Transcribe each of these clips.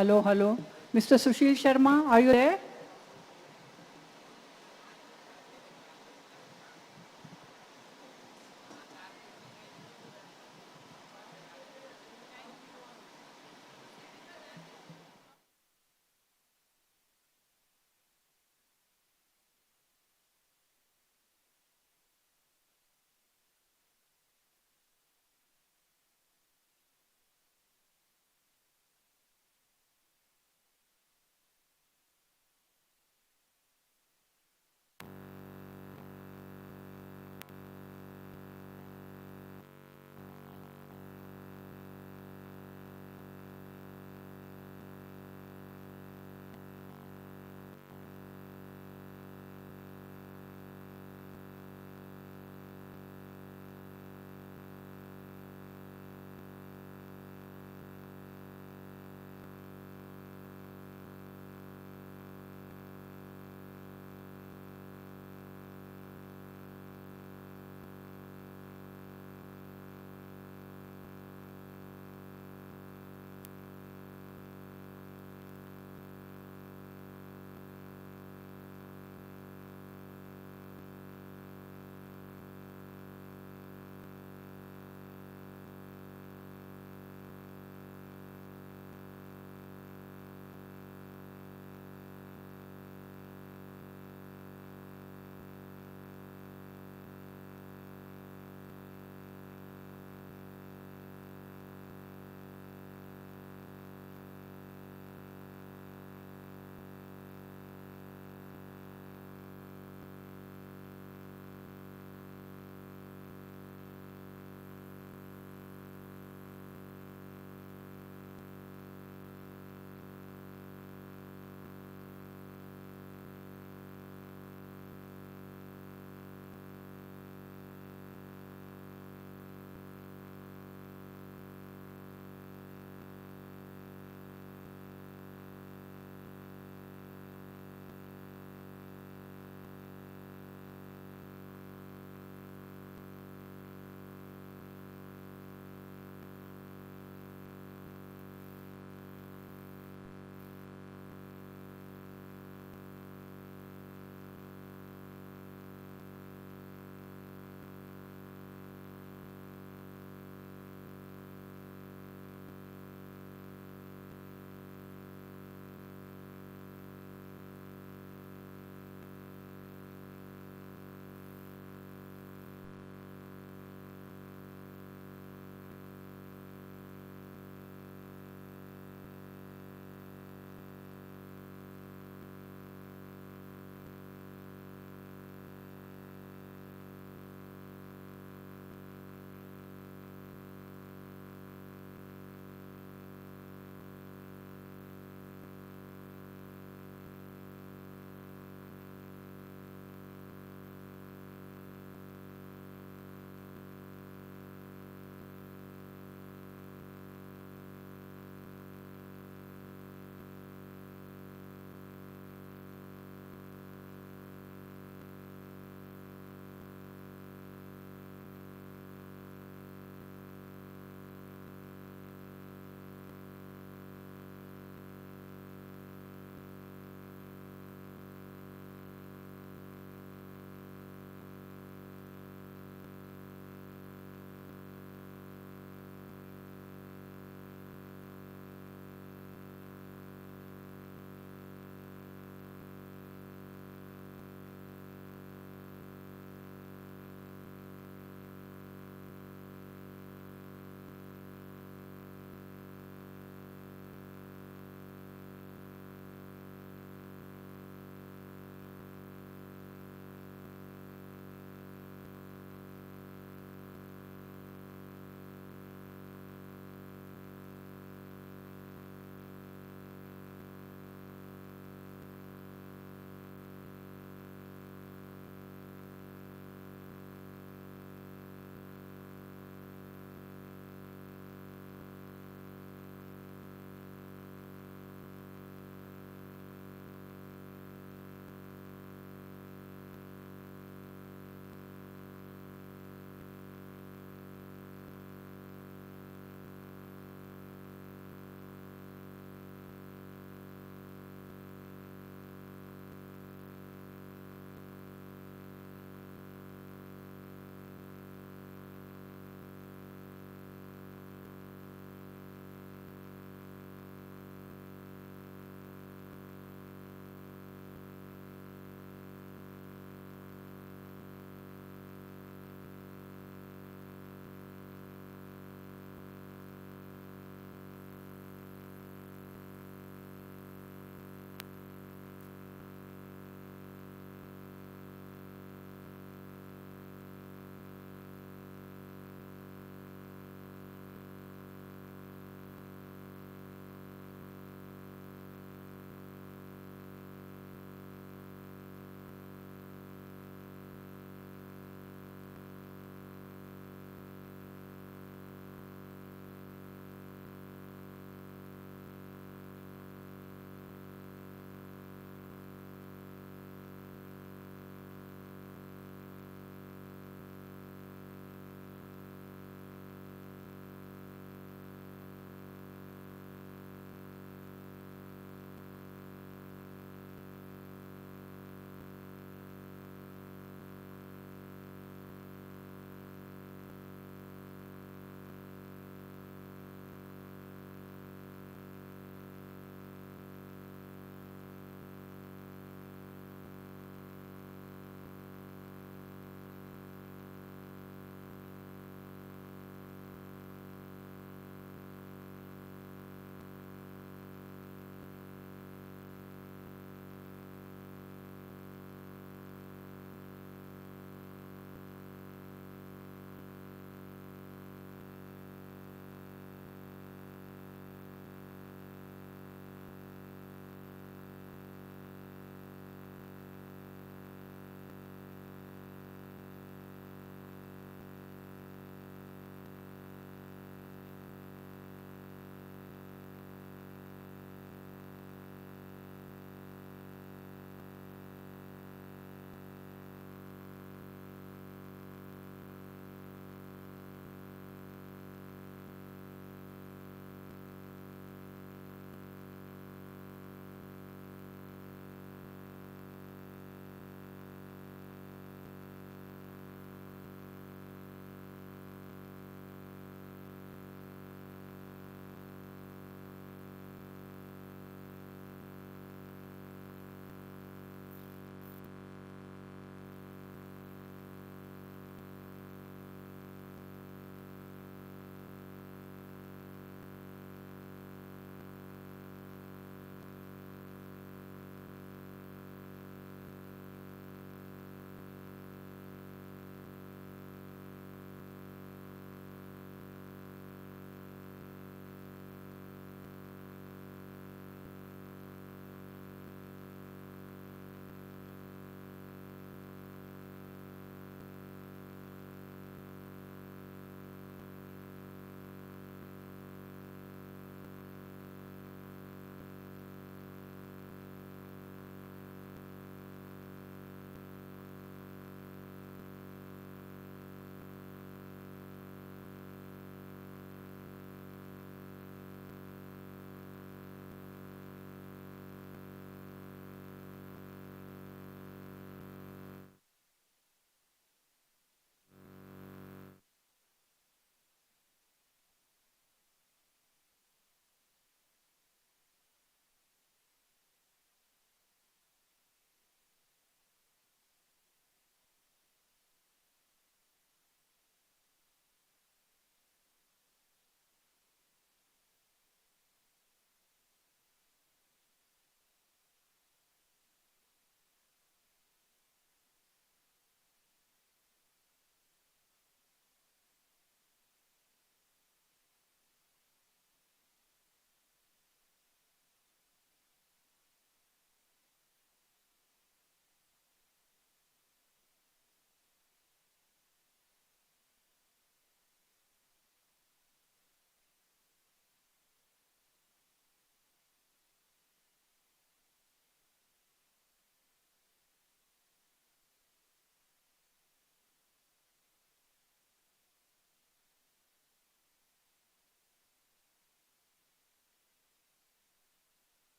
Hello, hello. Mr. Sushil Sharma, are you there?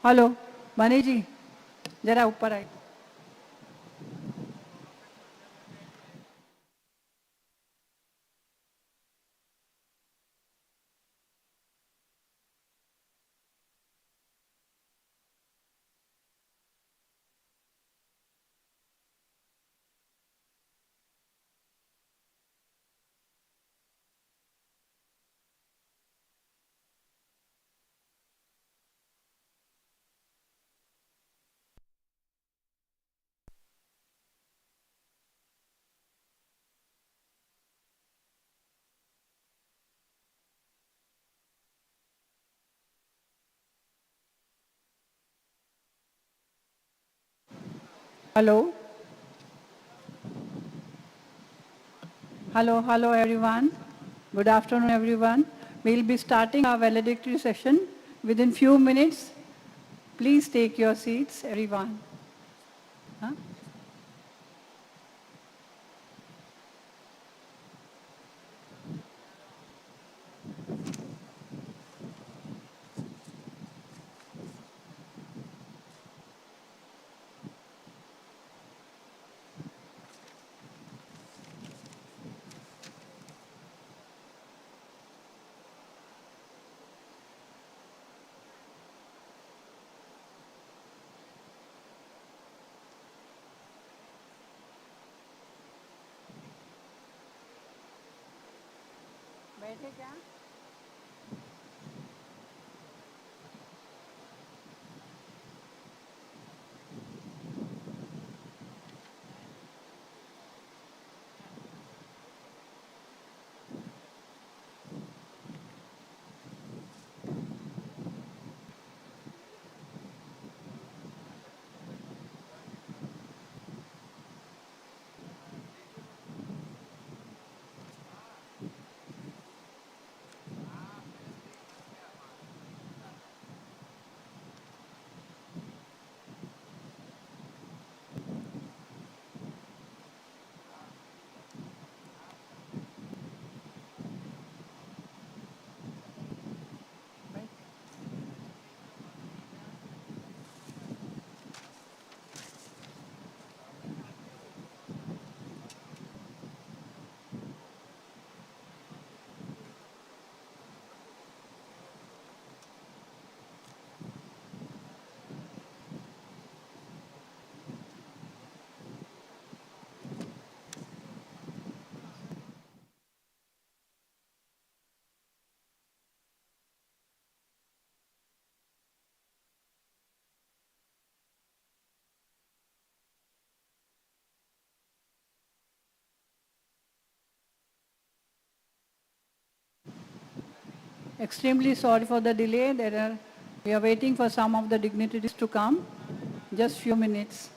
Hello Mani ji, जरा ऊपर आइए. Hello, hello everyone. Good afternoon everyone. We'll be starting our valedictory session within few minutes. Please take your seats, everyone. Huh? बैठे क्या? Extremely sorry for the delay. We are waiting for some of the dignitaries to come. Just few minutes.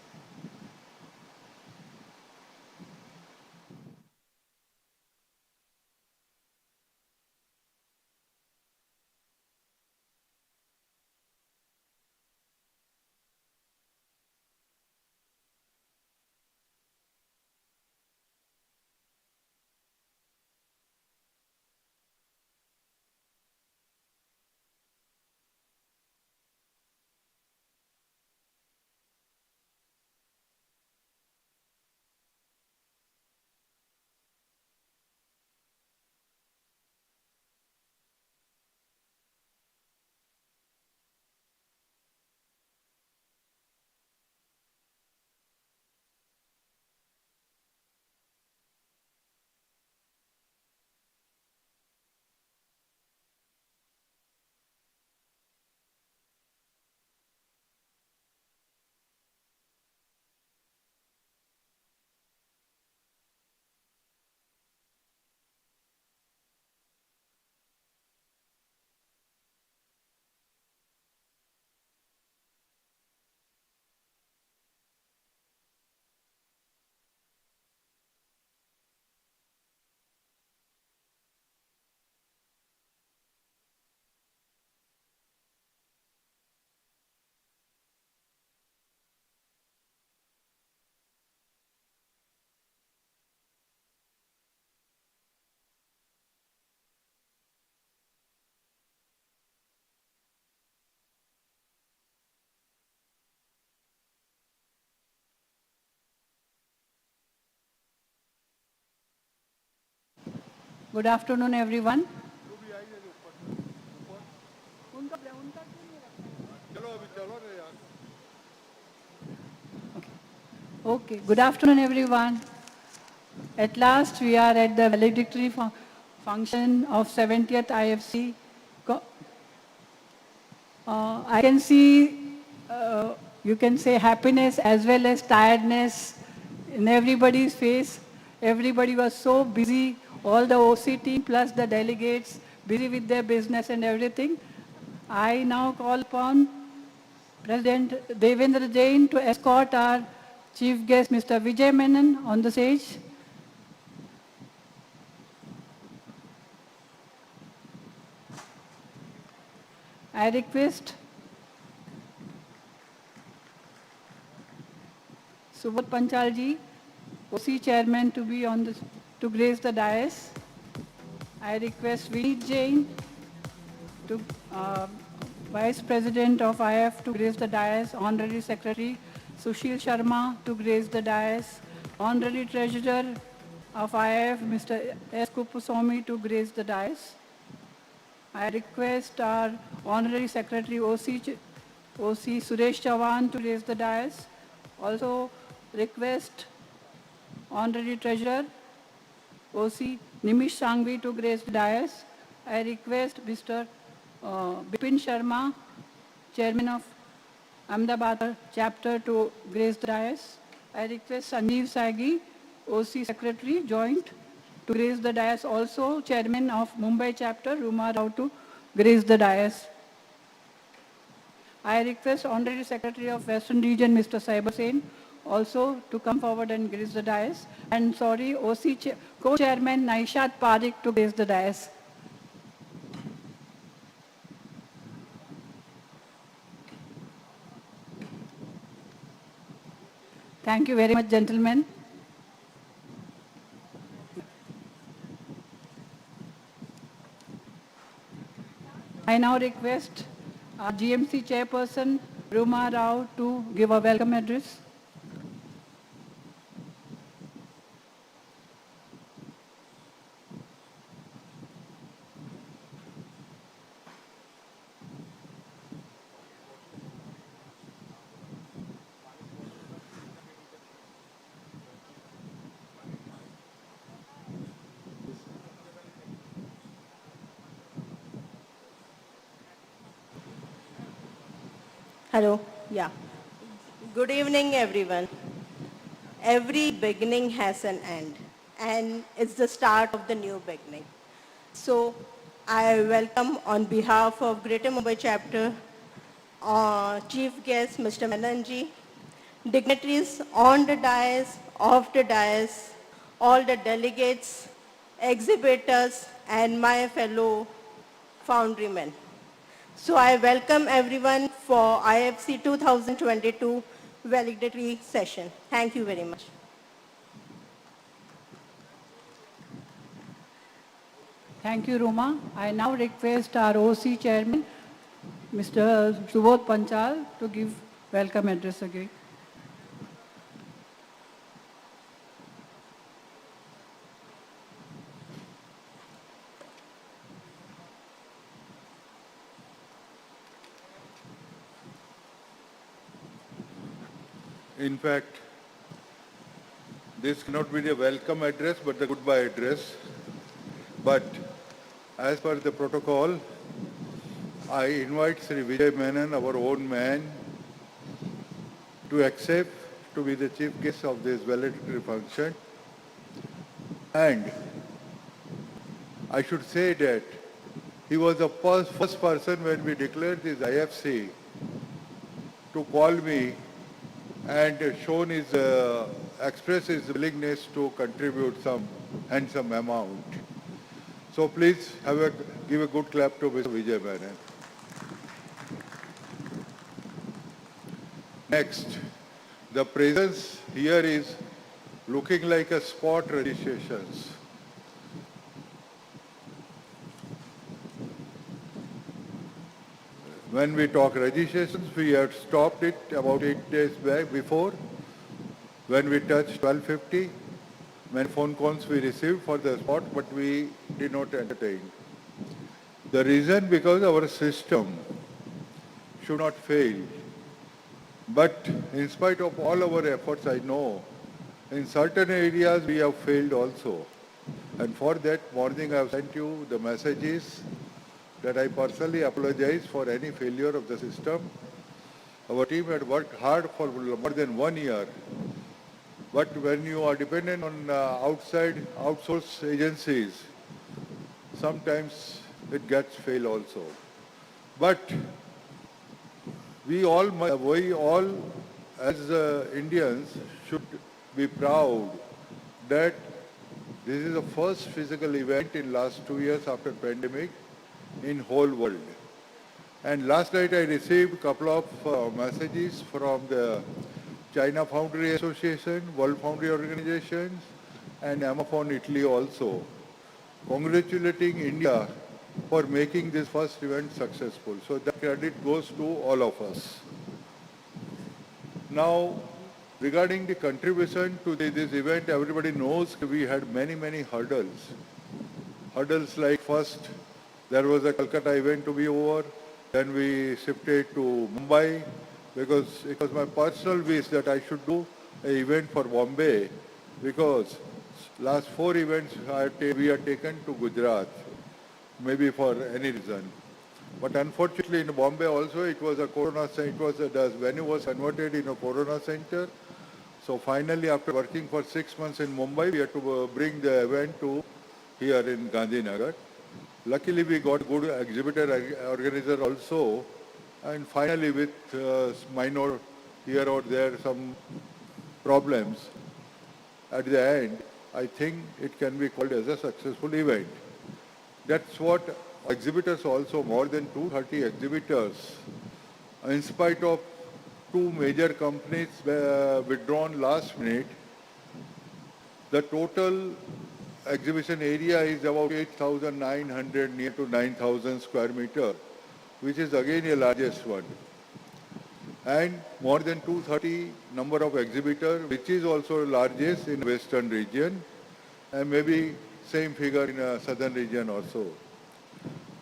Good afternoon, everyone. Okay, good afternoon, everyone. At last, we are at the valedictory function of 70th IFC. I can see, you can say happiness as well as tiredness in everybody's face. Everybody was so busy, all the OC team plus the delegates, busy with their business and everything. I now call upon President Devendra Jain to escort our chief guest, Mr. Vijay Menon, on the stage. I request Subodh Panchalji, OC chairman, to be on the, to grace the dais. I request Vineet Jain, to Vice President of IF, to grace the dais. Honorary Secretary Sushil Sharma to grace the dais. Honorary Treasurer of IF, Mr. S. Kupuswamy, to grace the dais. I request our Honorary Secretary OC Suresh Chavan to raise the dais. Also request Honorary Treasurer OC Nimish Sangvi to grace the dais. I request Mr. Bipin Sharma, Chairman of Ahmedabad chapter, to grace the dais. I request Sanjeev Sagi, OC Secretary Joint, to grace the dais. Also Chairman of Mumbai chapter, Ruma Rao, to grace the dais. I request Honorary Secretary of Western Region, Mr. Saiba Sen, also to come forward and grace the dais. And sorry, OC Co-Chairman Naishad Parik to grace the dais. Thank you very much, gentlemen. I now request our GMC Chairperson, Ruma Rao, to give a welcome address. Hello, yeah. Good evening, everyone. Every beginning has an end, and it's the start of the new beginning. So I welcome on behalf of Greater Mumbai chapter, Chief Guest Mr. Menonji, dignitaries on the dais, off the dais, all the delegates, exhibitors, and my fellow Foundry men. So I welcome everyone for IFC 2022 valedictory session. Thank you very much. Thank you, Ruma. I now request our OC Chairman, Mr. Subodh Panchal, to give welcome address again. In fact, this cannot be the welcome address, but the goodbye address. But as per the protocol, I invite Sri Vijay Menon, our own man, to accept to be the chief guest of this valedictory function. And I should say that he was the first person when we declared this IFC to call me and express his willingness to contribute some handsome amount. So please give a good clap to Mr. Vijay Menon. Next, the presence here is looking like a spot registrations. When we talk registrations, we had stopped it about 8 days back before when we touched 1250. Many phone calls we received for the spot, but we did not entertain. The reason because our system should not fail. But in spite of all our efforts, I know in certain areas we have failed also. And for that morning I have sent you the messages that I personally apologize for any failure of the system. Our team had worked hard for more than 1 year. But when you are dependent on outside outsourced agencies, sometimes it gets fail also. But we all as Indians should be proud that this is the first physical event in last 2 years after pandemic in whole world. And last night I received a couple of messages from the China Foundry Association, World Foundry Organizations, and Amazon Italy also, congratulating India for making this first event successful. So that credit goes to all of us. Now, regarding the contribution to this event, everybody knows we had many hurdles. Hurdles like first, there was a Calcutta event to be over, then we shifted to Mumbai because it was my personal wish that I should do an event for Bombay because last 4 events we had taken to Gujarat, maybe for any reason. But unfortunately in Bombay also it was a Corona center, the venue was converted in a Corona center. So finally after working for 6 months in Mumbai, we had to bring the event to here in Gandhinagar. Luckily we got good exhibitor organizer also, and finally with minor here or there some problems, at the end I think it can be called as a successful event. That's what exhibitors also, more than 230 exhibitors, in spite of 2 major companies withdrawn last minute, the total exhibition area is about 8,900, near to 9,000 square meter, which is again the largest one. And more than 230 number of exhibitors, which is also largest in western region, and maybe same figure in a southern region also.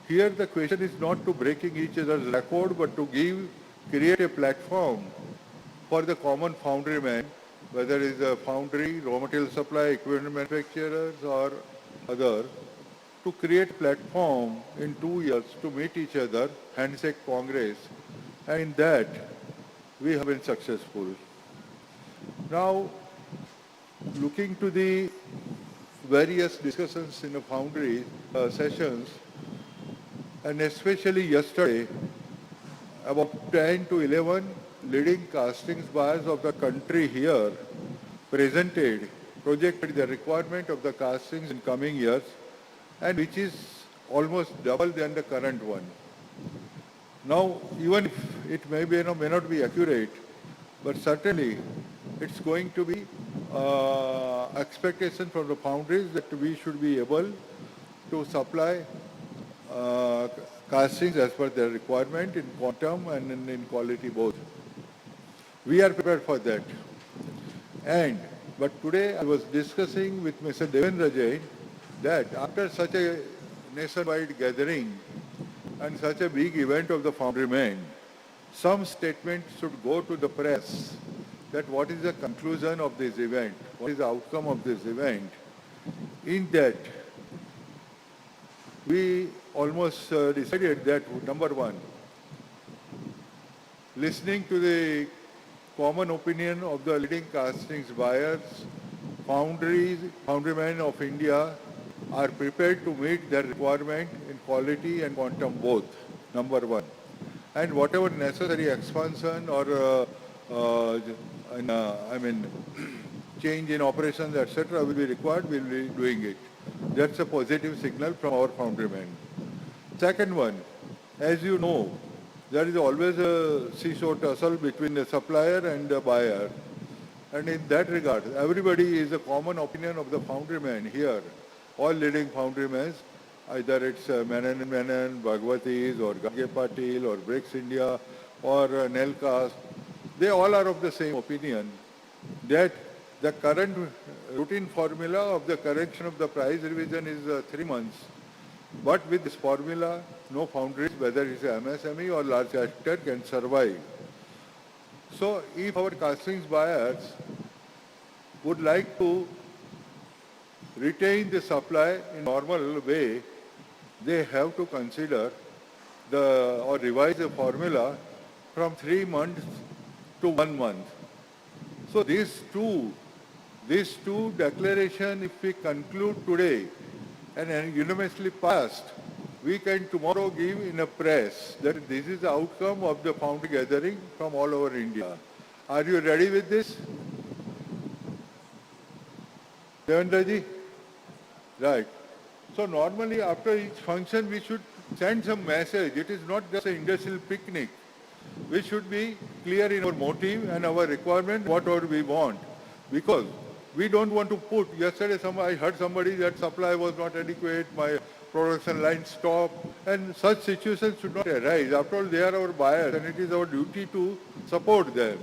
Here the question is not to breaking each other's record, but to create a platform for the common foundry man, whether it is a foundry, raw material supply, equipment manufacturers or other, to create platform in 2 years to meet each other, handshake congress, and in that we have been successful. Now, looking to the various discussions in the foundry sessions, and especially yesterday, about 10 to 11 leading castings buyers of the country here projected the requirement of the castings in coming years, and which is almost double than the current one. Now, even if it may not be accurate, but certainly it's going to be expectation from the foundries that we should be able to supply castings as per their requirement in quantum and in quality both. We are prepared for that. But today I was discussing with Mr. Devendra Jain that after such a nationwide gathering and such a big event of the foundry men, some statement should go to the press that what is the conclusion of this event, what is the outcome of this event. In that, we almost decided that, number one, listening to the common opinion of the leading castings buyers, foundrymen of India are prepared to meet their requirement in quality and quantum both, number one. And whatever necessary expansion or change in operations, etc. will be required, we will be doing it. That's a positive signal from our foundrymen. Second one, as you know, there is always a seesaw tussle between the supplier and the buyer. And in that regard, everybody is a common opinion of the foundrymen here. All leading foundrymen, either it's Menon & Menon, Bhagwati's or Garge Patil or Bricks India or Nelcast, they all are of the same opinion that The current routine formula of the correction of the price revision is 3 months. But with this formula, no foundries, whether it's a MSME or large actor, can survive. So if our castings buyers would like to retain the supply in normal way, they have to consider or revise the formula from 3 months to 1 month. So these two declaration, if we conclude today and unanimously passed, we can tomorrow give in a press that this is the outcome of the foundry gathering from all over India. Are you ready with this? Devendraji? Right. So normally after each function we should send some message. It is not just an industrial picnic. We should be clear in our motive and our requirement, whatever we want. Because we don't want to put, yesterday I heard somebody that supply was not adequate, my production line stopped, and such situations should not arise. After all, they are our buyers and it is our duty to support them.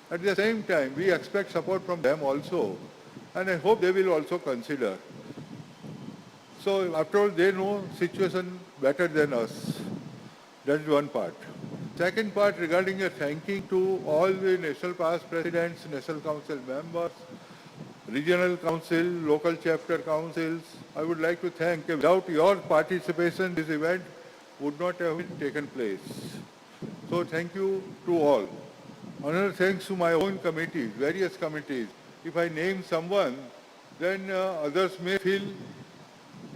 At the same time, we expect support from them also. And I hope they will also consider. So after all, they know situation better than us. That's one part. Second part regarding a thanking to all the national past presidents, national council members, regional council, local chapter councils. I would like to thank. Without your participation, this event would not have been taken place. So thank you to all. Another thanks to my own committees, various committees. If I name someone, then others may feel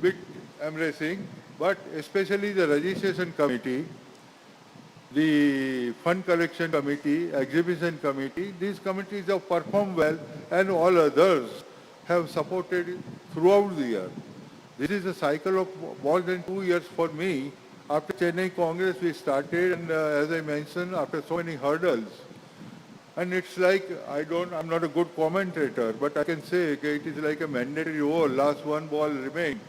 bit embarrassing, but especially the registration committee, the fund collection committee, exhibition committee, these committees have performed well and all others have supported throughout the year. This is a cycle of more than 2 years for me. After Chennai Congress we started and as I mentioned, after so many hurdles. And it's like, I'm not a good commentator, but I can say okay, it is like a mandatory over, last one ball remained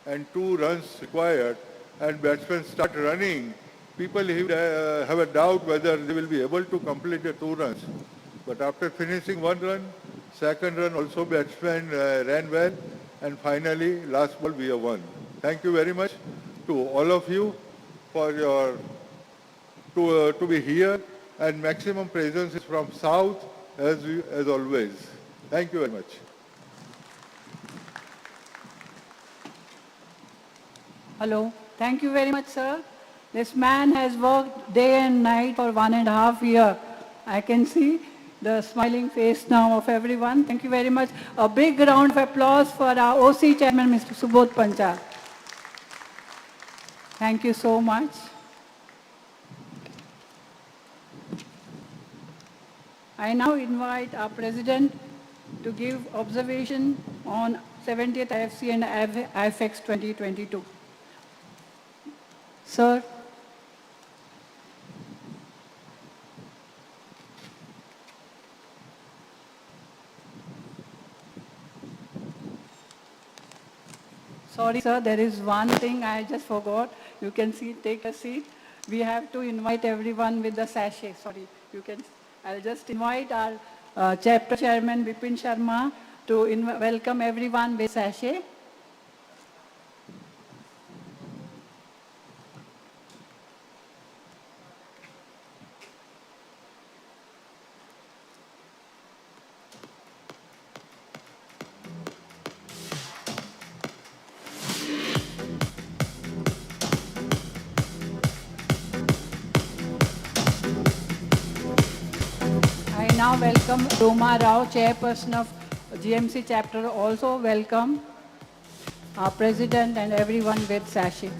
and 2 runs required and batsmen start running. People have a doubt whether they will be able to complete the 2 runs. But after finishing 1 run, second run also batsman ran well and finally last ball we have won. Thank you very much to all of you for your to be here, and maximum presence is from South as always. Thank you very much. Hello. Thank you very much, sir. This man has worked day and night for 1.5 years. I can see the smiling face now of everyone. Thank you very much. A big round of applause for our OC chairman, Mr. Subodh Panchal. Thank you so much. I now invite our president to give observation on 70th IFC and IFEX 2022. Sir. Sorry, sir, there is one thing I just forgot. You can take a seat. We have to invite everyone with the sachet. Sorry, I'll just invite our chapter chairman, Bipin Sharma, to welcome everyone with sachet. I now welcome Roma Rao, chairperson of GMC chapter, also welcome our president and everyone with sachet.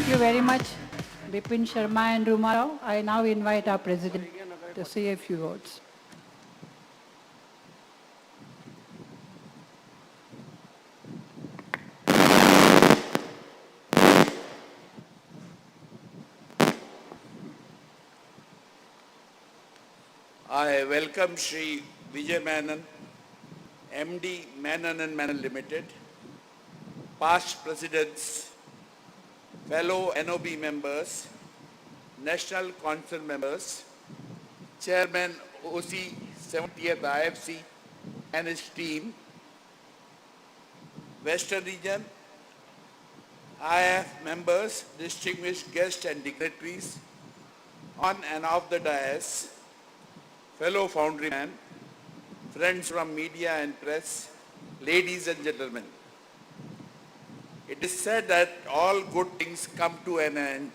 you very much, Bipin Sharma and Ruma Rao. I now invite our President to say a few words. I welcome Shri Vijay Menon, MD Menon and Menon Limited, past presidents, fellow NOB members, National Council members, Chairman OC 70th IFC and his team, Western Region, IF members, distinguished guests and dignitaries, on and off the dais, fellow Foundry men, friends from media and press, ladies and gentlemen. It is said that all good things come to an end.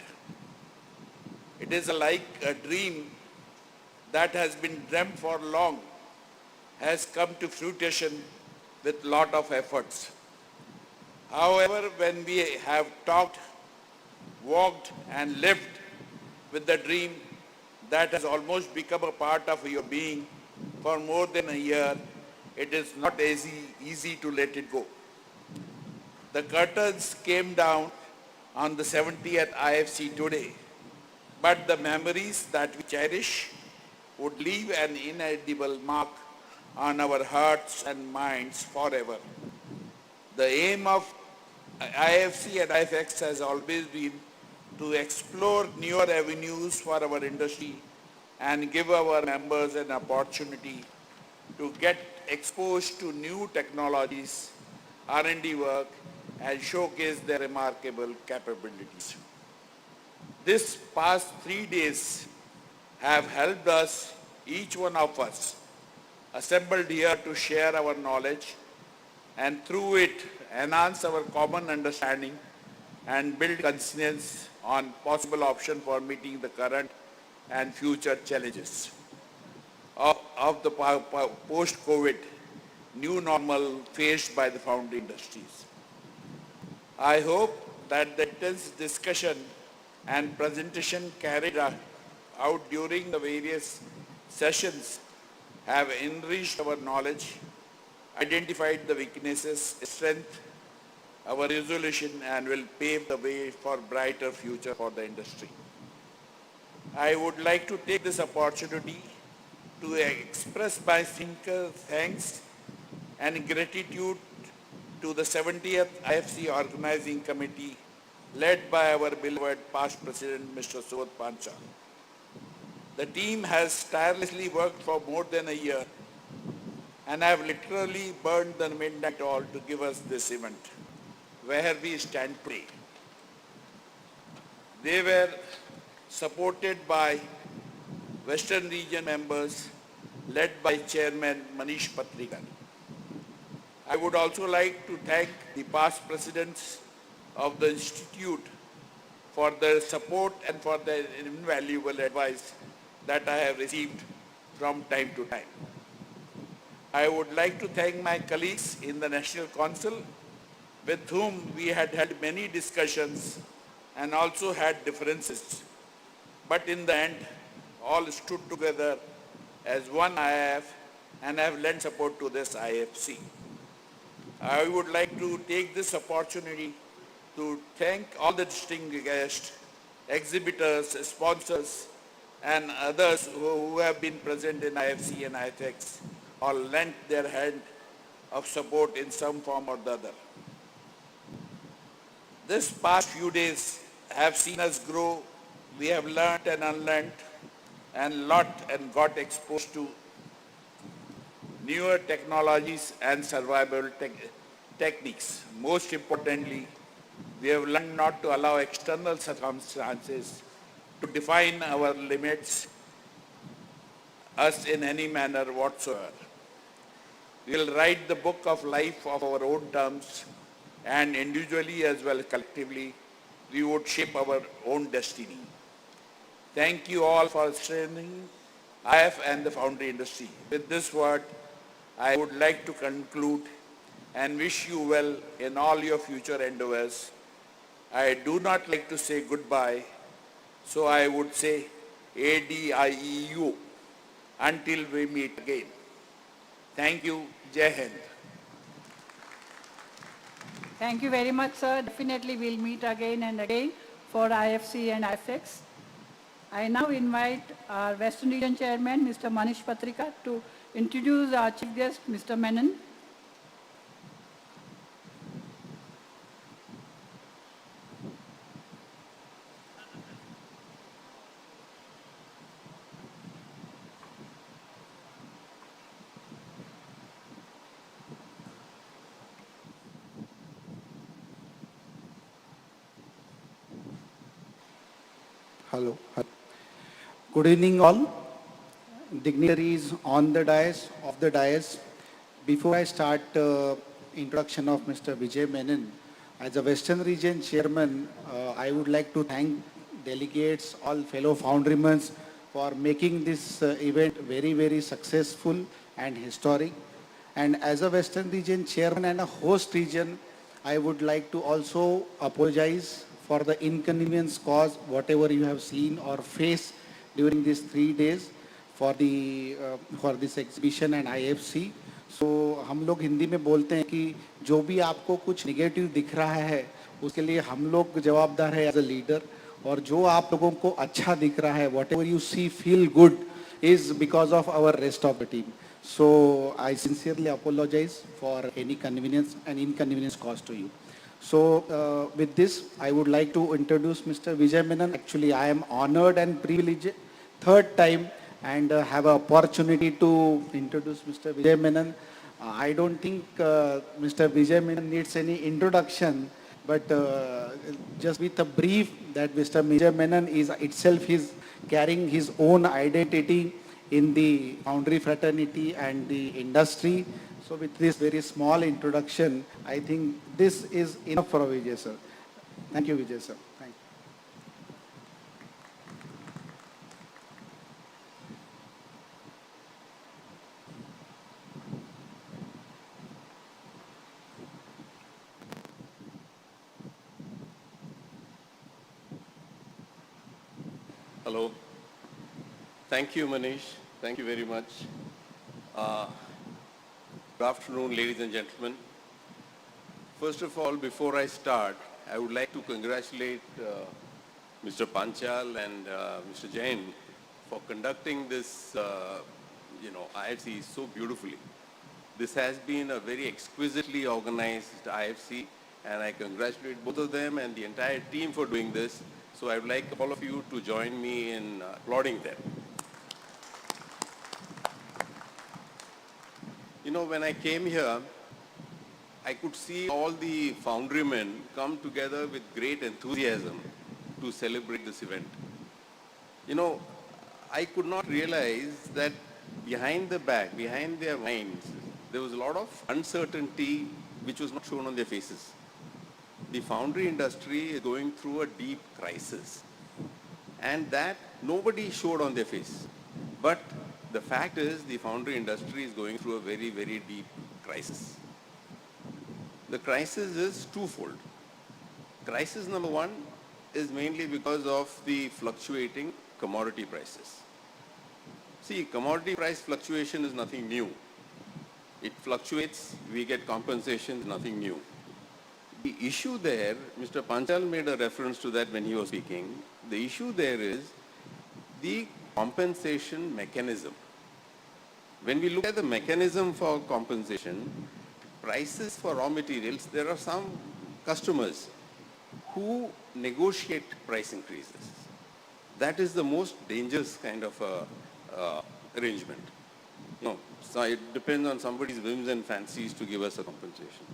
It is like a dream that has been dreamt for long has come to fruition with lot of efforts. However, when we have talked, walked and lived with the dream that has almost become a part of your being for more than a year, it is not easy to let it go. The curtains came down on the 70th IFC today, but the memories that we cherish would leave an inedible mark on our hearts and minds forever. The aim of IFC and IFEX has always been to explore newer avenues for our industry and give our members an opportunity to get exposed to new technologies, R&D work, and showcase their remarkable capabilities. This past 3 days have helped us, each one of us, assembled here to share our knowledge and through it enhance our common understanding and build conscience on possible option for meeting the current and future challenges of the post-COVID new normal faced by the foundry industries. I hope that the intense discussion and presentation carried out during the various sessions have enriched our knowledge, identified the weaknesses, strength, our resolution, and will pave the way for brighter future for the industry. I would like to take this opportunity to express my sincere thanks and gratitude to the 70th IFC Organizing Committee led by our beloved past President Mr. Subodh Panchal. The team has tirelessly worked for more than a year and have literally burned the midnight oil to give us this event, where we stand today. They were supported by Western Region members led by Chairman Manish Patrikar. I would also like to thank the past presidents of the Institute for their support and for their invaluable advice that I have received from time to time. I would like to thank my colleagues in the National Council with whom we had had many discussions and also had differences. But in the end, all stood together as one IF and have lent support to this IFC. I would like to take this opportunity to thank all the distinguished guests, exhibitors, sponsors, and others who have been present in IFC and IFEX, all lent their hand of support in some form or the other. This past few days have seen us grow. We have learned and unlearned and got exposed to newer technologies and survival techniques. Most importantly, we have learned not to allow external circumstances to define our limits us in any manner whatsoever. We will write the book of life of our own terms, and individually as well as collectively, we would shape our own destiny. Thank you all for strengthening IF and the foundry industry. With this word, I would like to conclude and wish you well in all your future endeavors. I do not like to say goodbye, so I would say ADIEU until we meet again. Thank you. Jai Hind. Thank you very much, sir. Definitely we'll meet again and again for IFC and IFEX. I now invite our Western Region Chairman, Mr. Manish Patrika, to introduce our chief guest, Mr. Menon. Hello. Good evening all. Dignitaries on the dais, off the dais. Before I start introduction of Mr. Vijay Menon, as a Western Region Chairman, I would like to thank delegates, all fellow foundrymen for making this event very, very successful and historic. And as a Western Region Chairman and a host region, I would like to also apologize for the inconvenience caused, whatever you have seen or faced during these 3 days for this exhibition and IFC. So हम लोग हिंदी में बोलते हैं कि जो भी आपको कुछ निगेटिव दिख रहा है उसके लिए हम लोग जवाबदार है एज अ लीडर, और जो आप लोगों को अच्छा दिख रहा है whatever you see feel good is because of our rest of the team. So I sincerely apologize for any convenience and inconvenience caused to you. So with this, I would like to introduce Mr. Vijay Menon. Actually, I am honored and privileged third time and have an opportunity to introduce Mr. Vijay Menon. I don't think Mr. Vijay Menon needs any introduction, but just with a brief that Mr. Vijay Menon is itself carrying his own identity in the foundry fraternity and the industry. So with this very small introduction, I think this is enough for Vijay sir. Thank you, Vijay sir. Thank you. Hello. Thank you, Manish. Thank you very much. Good afternoon, ladies and gentlemen. First of all, before I start, I would like to congratulate Mr. Panchal and Mr. Jain for conducting this, IFC so beautifully. This has been a very exquisitely organized IFC, and I congratulate both of them and the entire team for doing this. So I would like all of you to join me in applauding them. You know, when I came here, I could see all the foundrymen come together with great enthusiasm to celebrate this event. You know, I could not realize that behind their minds, there was a lot of uncertainty which was not shown on their faces. The foundry industry is going through a deep crisis, and that nobody showed on their face. But the fact is the foundry industry is going through a very, very deep crisis. The crisis is twofold. Crisis number one is mainly because of the fluctuating commodity prices. See, commodity price fluctuation is nothing new. It fluctuates, we get compensation, nothing new. The issue there, Mr. Panchal made a reference to that when he was speaking. The issue there is the compensation mechanism. When we look at the mechanism for compensation, prices for raw materials, there are some customers who negotiate price increases. That is the most dangerous kind of arrangement. No, so it depends on somebody's whims and fancies to give us a compensation.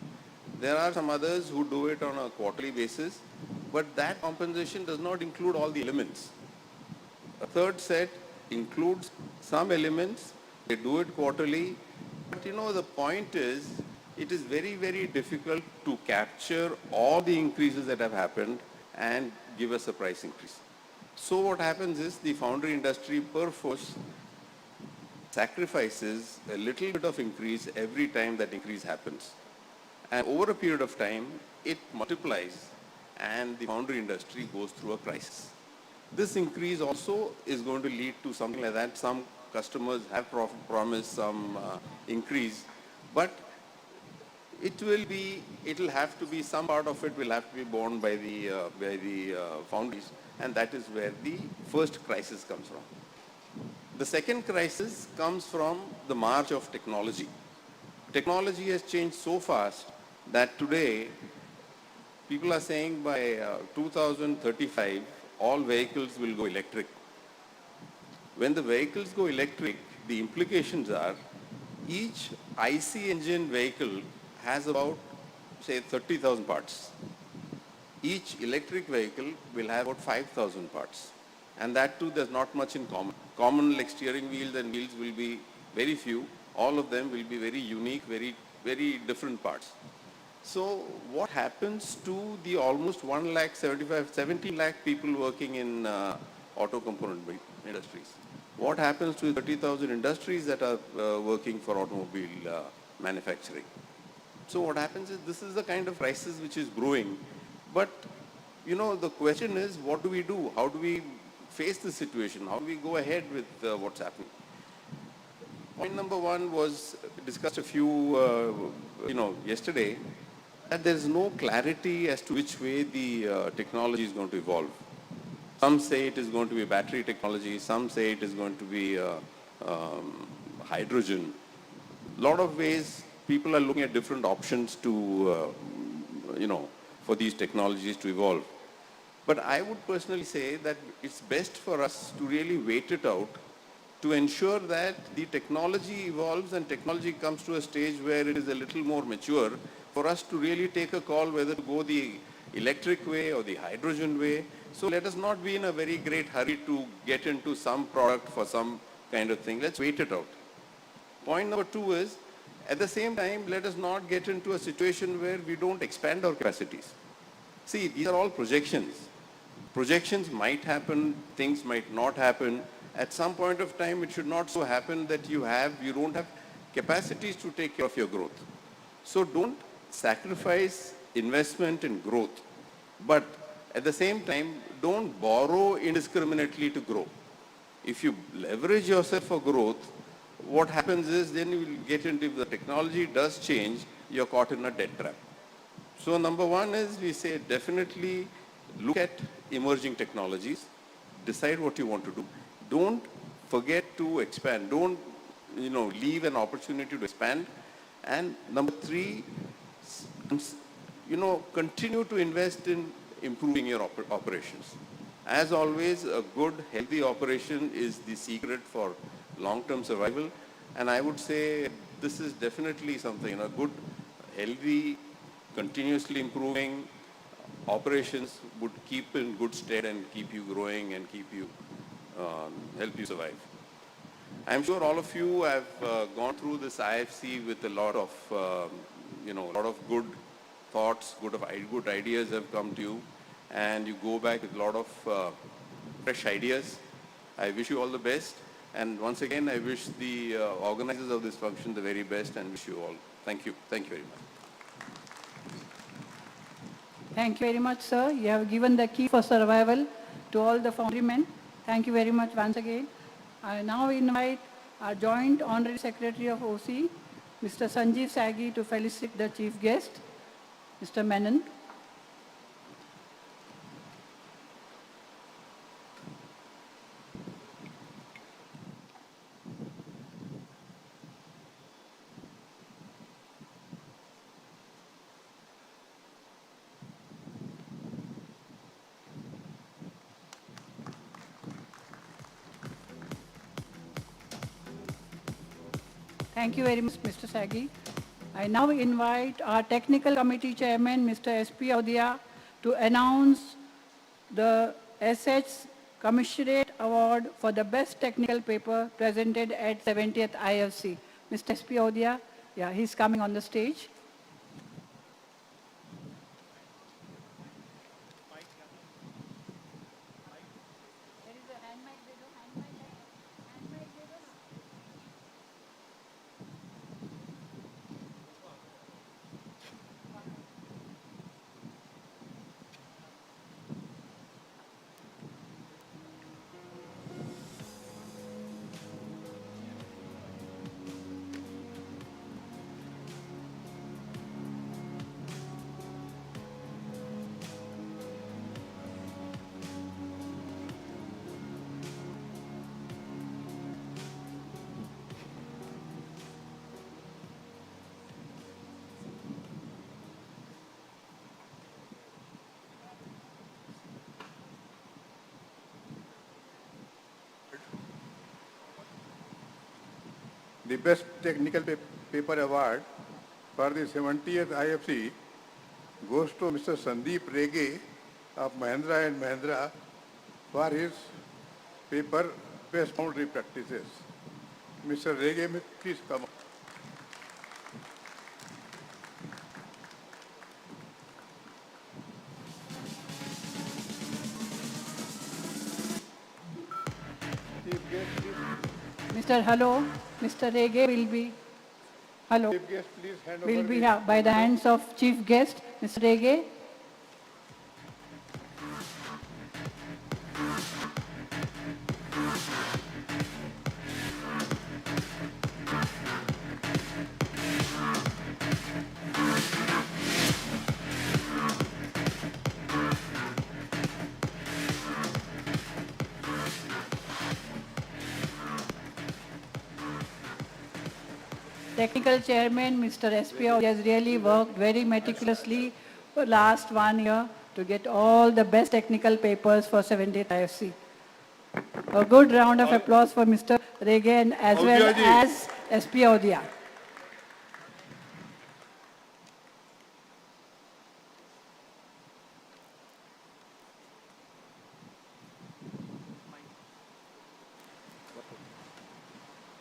There are some others who do it on a quarterly basis, but that compensation does not include all the elements. A third set includes some elements, they do it quarterly, but you know the point is, it is very, very difficult to capture all the increases that have happened and give us a price increase. So what happens is the foundry industry perforce sacrifices a little bit of increase every time that increase happens. And over a period of time, it multiplies and the foundry industry goes through a crisis. This increase also is going to lead to something like that. Some customers have promised some increase, but it will have to be, some part of it will have to be borne by the foundries, and that is where the first crisis comes from. The second crisis comes from the march of technology. Technology has changed so fast that today people are saying by 2035 all vehicles will go electric. When the vehicles go electric, the implications are each IC engine vehicle has about, say, 30,000 parts. Each electric vehicle will have about 5,000 parts. And that too, there's not much in common. Common like steering wheels and wheels will be very few. All of them will be very unique, very different parts. So what happens to the almost 70 lakh people working in auto component industries? What happens to the 30,000 industries that are working for automobile manufacturing? So what happens is, this is the kind of crisis which is brewing. But, the question is, what do we do? How do we face the situation? How do we go ahead with what's happening? Point number one was discussed a few, yesterday, that there is no clarity as to which way the technology is going to evolve. Some say it is going to be battery technology. Some say it is going to be hydrogen. A lot of ways people are looking at different options to, for these technologies to evolve. But I would personally say that it's best for us to really wait it out to ensure that the technology evolves and technology comes to a stage where it is a little more mature for us to really take a call whether to go the electric way or the hydrogen way. So let us not be in a very great hurry to get into some product for some kind of thing. Let's wait it out. Point number two is, at the same time, let us not get into a situation where we don't expand our capacities. See, these are all projections. Projections might happen, things might not happen. At some point of time, it should not so happen that you don't have capacities to take care of your growth. So don't sacrifice investment in growth. But at the same time, don't borrow indiscriminately to grow. If you leverage yourself for growth, what happens is then you will get into, if the technology does change, you're caught in a debt trap. So number one is, we say definitely look at emerging technologies, decide what you want to do. Don't forget to expand. Don't, leave an opportunity to expand. And number three, continue to invest in improving your operations. As always, a good, healthy operation is the secret for long-term survival. And I would say this is definitely something, a good, healthy, continuously improving operations would keep in good stead and keep you growing and keep you, help you survive. I'm sure all of you have gone through this IFC with a lot of, a lot of good thoughts, good ideas have come to you, and you go back with a lot of fresh ideas. I wish you all the best. And once again, I wish the organizers of this function the very best and wish you all. Thank you. Thank you very much. Thank you very much, sir. You have given the key for survival to all the foundrymen. Thank you very much once again. I now invite our Joint Honorary Secretary of OC, Mr. Sanjeev Sagi, to felicitate the chief guest, Mr. Menon. Thank you very much, Mr. Sagi. I now invite our Technical Committee Chairman, Mr. S.P. Audia, to announce the SH Commissurate Award for the Best Technical Paper presented at 70th IFC. Mr. S.P. Audia, yeah, he's coming on the stage. The Best Technical Paper Award for the 70th IFC goes to Mr. Sandeep Rege of Mahindra and Mahindra for his paper Best Foundry Practices. Mr. Rege, please come. Chief guest, please. Mr. Rege will be, hello, Chief guest, please hand will over be the by the hands of chief guest, Mr. Rege. Technical chairman, Mr. SPO, has really worked very meticulously for last 1 year to get all the best technical papers for 70th IFC. A good round of applause for Mr. Regan as well Audia ji. as SP Audia.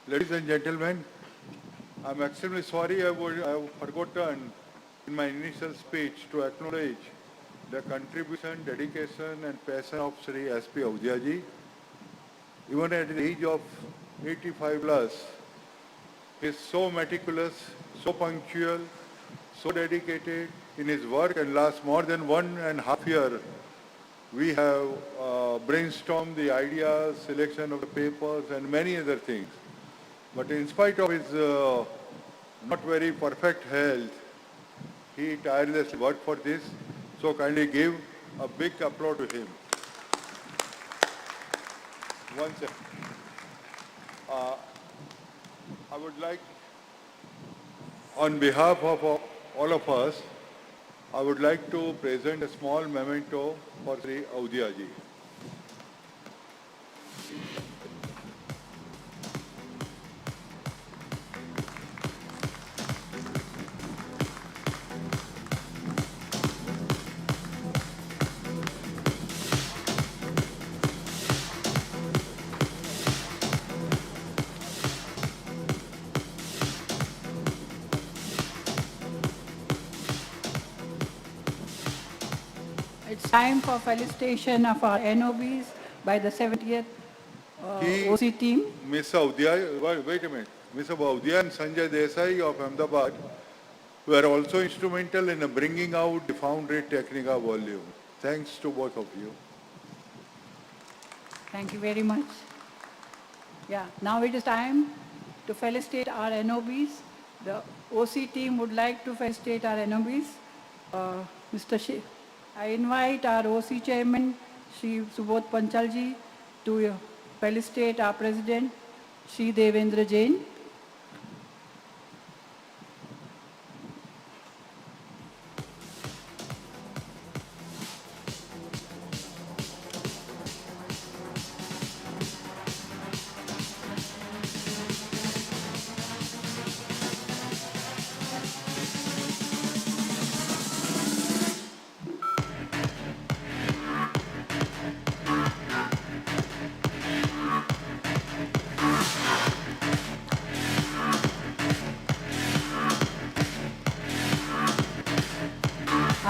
Ladies and gentlemen, I'm extremely sorry I have forgotten in my initial speech to acknowledge the contribution, dedication and passion of Sri S.P. Audia ji. Even at the age of 85 plus, he is so meticulous, so punctual, so dedicated in his work, and last more than 1.5 years we have brainstormed the ideas, selection of the papers and many other things. But in spite of his not very perfect health, he tirelessly worked for this. So kindly give a big applause to him. One second. I would like, on behalf of all of us, I would like to present a small memento for Sri Audia ji. It's time for felicitation of our NOBs by the 70th He- OC team. Miss Audia, wait a minute. Miss Audia and Sanjay Desai of Ahmedabad were also instrumental in bringing out the Foundry Technica volume. Thanks to both of you. Thank you very much. Yeah, now it is time to felicitate our NOBs. The OC team would like to felicitate our NOBs. I invite our OC chairman, Shri Subodh Panchalji, to felicitate our president, Shri Devendra Jain.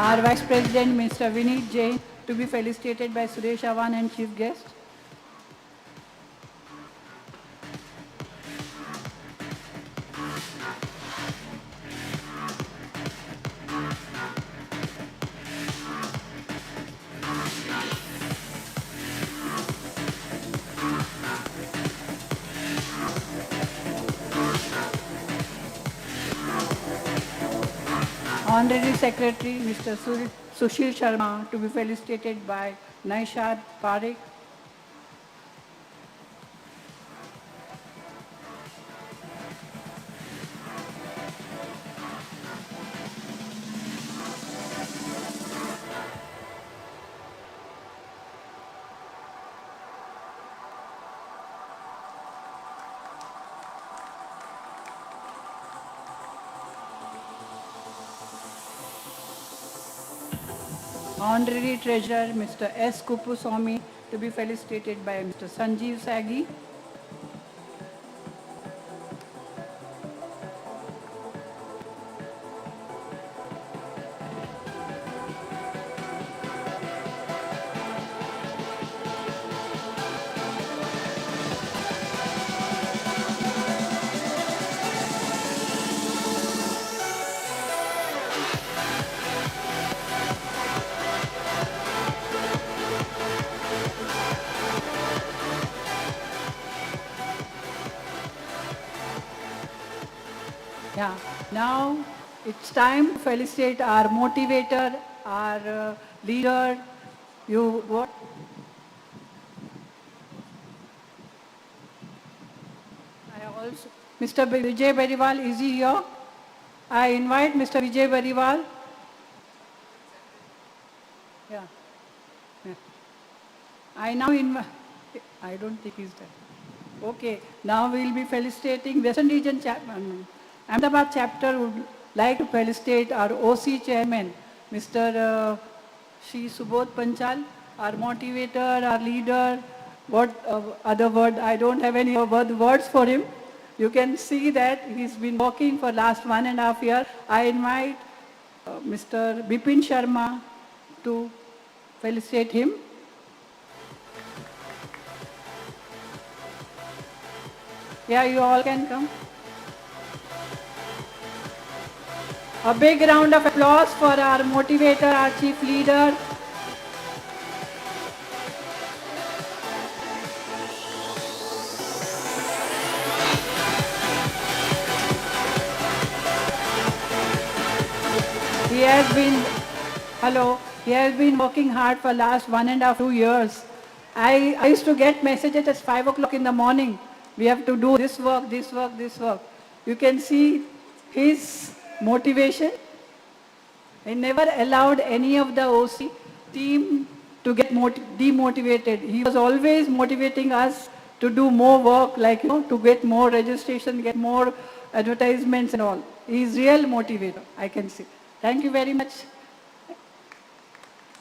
Our Vice President, Mr. Vineet Jain, to be felicitated by Suresh Awan and Chief Guest. Honorary Secretary, Mr. Sushil Sharma, to be felicitated by Naishad Parekh. Honorary Treasurer Mr. S. Kupuswamy to be felicitated by Mr. Sanjeev Sagi. Yeah, now it's time to felicitate our motivator, our leader. You what? I also, Mr. Vijay Bariwal, is he here? I invite Mr. Vijay Bariwal. Yeah. Yeah. I now invite, I don't think he's there. Okay, now we'll be felicitating Western Region Ahmedabad chapter would like to felicitate our OC chairman, Mr. Shri Subodh Panchal, our motivator, our leader, what other word, I don't have any words for him. You can see that he's been working for last 1.5 years. I invite Mr. Bipin Sharma to felicitate him. Yeah, you all can come. A big round of applause for our motivator, our chief leader. He has been working hard for last 1.5, 2 years. I used to get messages at 5 o'clock in the morning. We have to do this work, this work, this work. You can see his motivation. He never allowed any of the OC team to get demotivated. He was always motivating us to do more work, like, to get more registration, get more advertisements and all. He is real motivator, I can see. Thank you very much.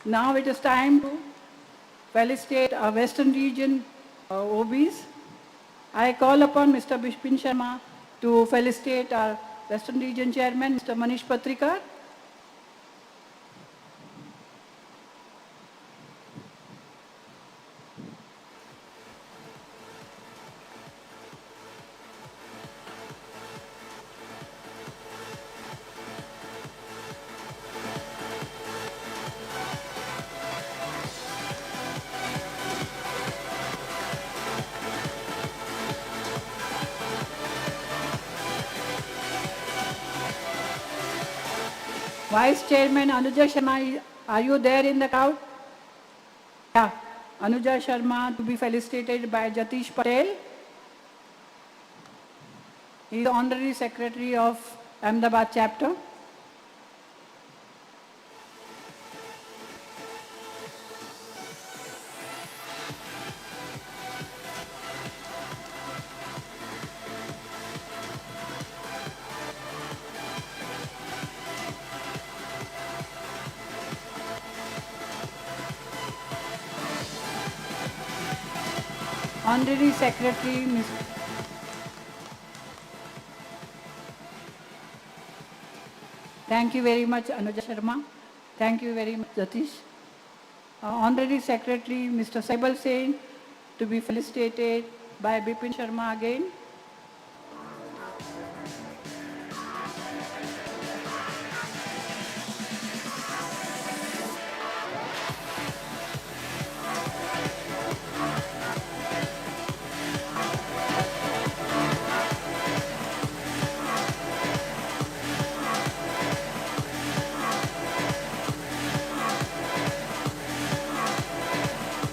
Now it is time to felicitate our Western Region OBs. I call upon Mr. Bipin Sharma to felicitate our Western Region Chairman, Mr. Manish Patrikar. Vice Chairman Anuja Sharma, are you there in the crowd? Yeah, Anuja Sharma to be felicitated by Jatish Patel. He is Honorary Secretary of Ahmedabad chapter. Honorary Secretary, Ms. Thank you very much, Anuja Sharma. Thank you very much, Jatish. Honorary Secretary, Mr. Saibal Sen, to be felicitated by Bipin Sharma again.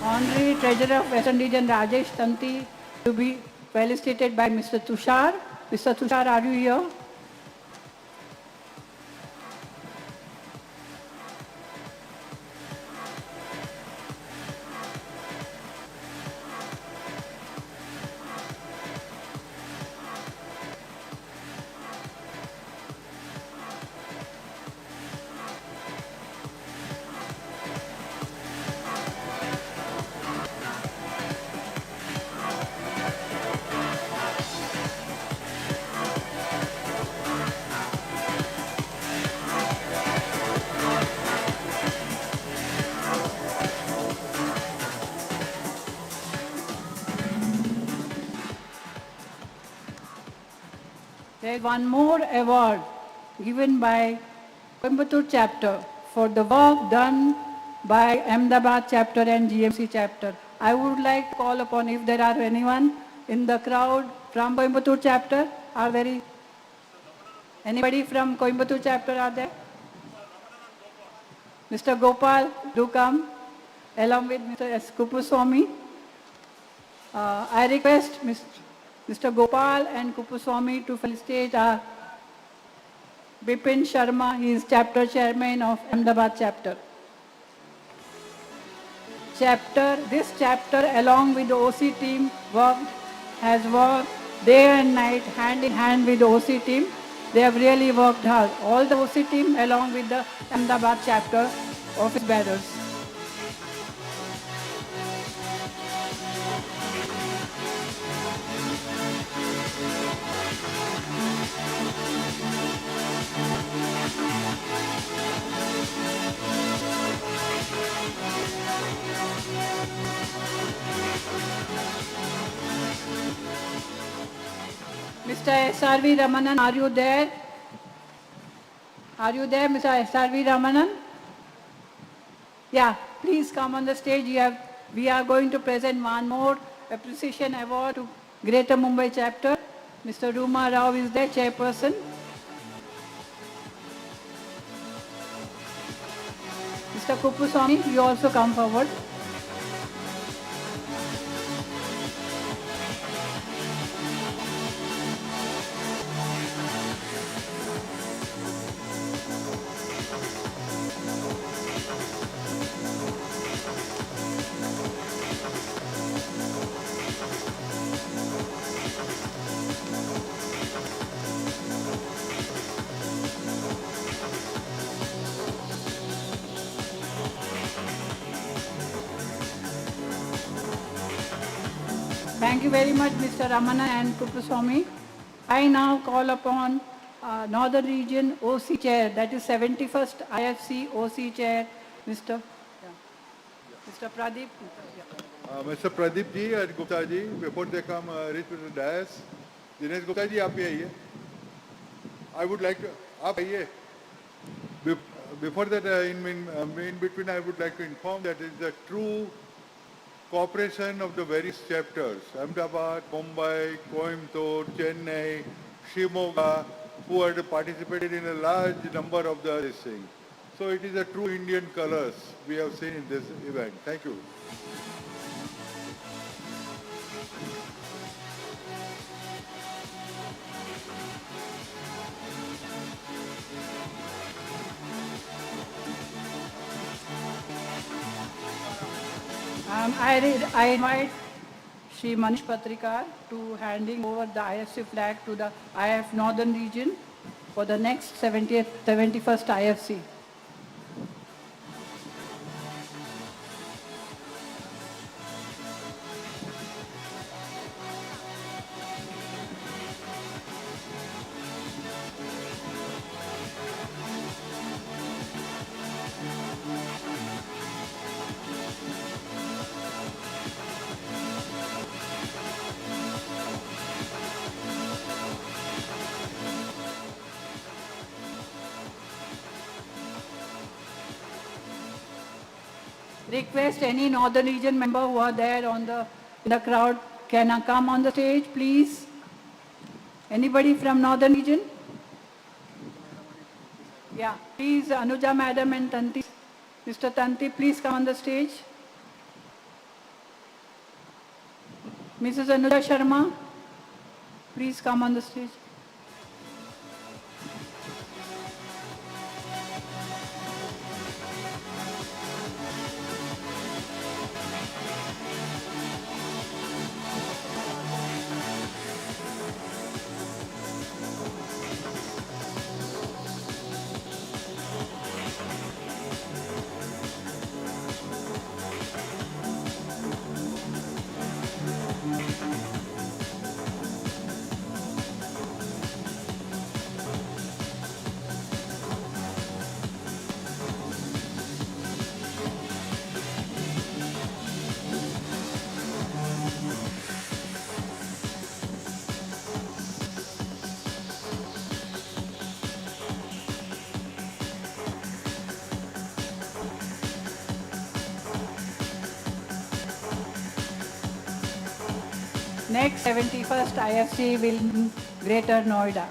Honorary Treasurer of Western Region Rajesh Tanti to be felicitated by Mr. Tushar. Mr. Tushar, are you here? There is one more award given by Coimbatore chapter for the work done by Ahmedabad chapter and GMC chapter. I would like to call upon if there are anyone in the crowd from Coimbatore chapter. Are there anybody from Coimbatore chapter are there? Mr. Gopal, do come along with Mr. S. Kupuswamy. I request Mr. Gopal and Kupuswamy to felicitate our Bipin Sharma. He is chapter chairman of Ahmedabad chapter. This chapter along with the OC team has worked day and night hand in hand with the OC team. They have really worked hard. All the OC team along with the Ahmedabad chapter office bearers. Mr. S.R.V. Ramanan, are you there? Are you there, Mr. S.R.V. Ramanan? Yeah, please come on the stage. We are going to present one more appreciation award to Greater Mumbai chapter. Mr. Ruma Rao is there, chairperson. Mr. Kupuswamy, you also come forward. Thank you very much, Mr. Ramana and Kupuswamy. I now call upon Northern Region OC Chair, that is 71st IFC OC Chair, Mr. Pradeep. Mr. Pradeep ji and Gupta ji, before they come reach to the dais, Dinesh Gupta ji, आप भी आइए. I would like to, आप आइए. Before that, in between, I would like to inform that it is the true cooperation of the various chapters, Ahmedabad, Mumbai, Coimbatore, Chennai, Shimoga, who had participated in a large number of this thing. So it is a true Indian colors we have seen in this event. Thank you. I invite Shri Manish Patrikar to handing over the IFC flag to the IF Northern Region for the next 71st IFC. Request any Northern Region member who are there in the crowd can come on the stage, please. Anybody from Northern Region? Yeah, please, Anuja Madam and Tanti. Mr. Tanti, please come on the stage. Mrs. Anuja Sharma, please come on the stage. next 71st IFC will be Greater Noida.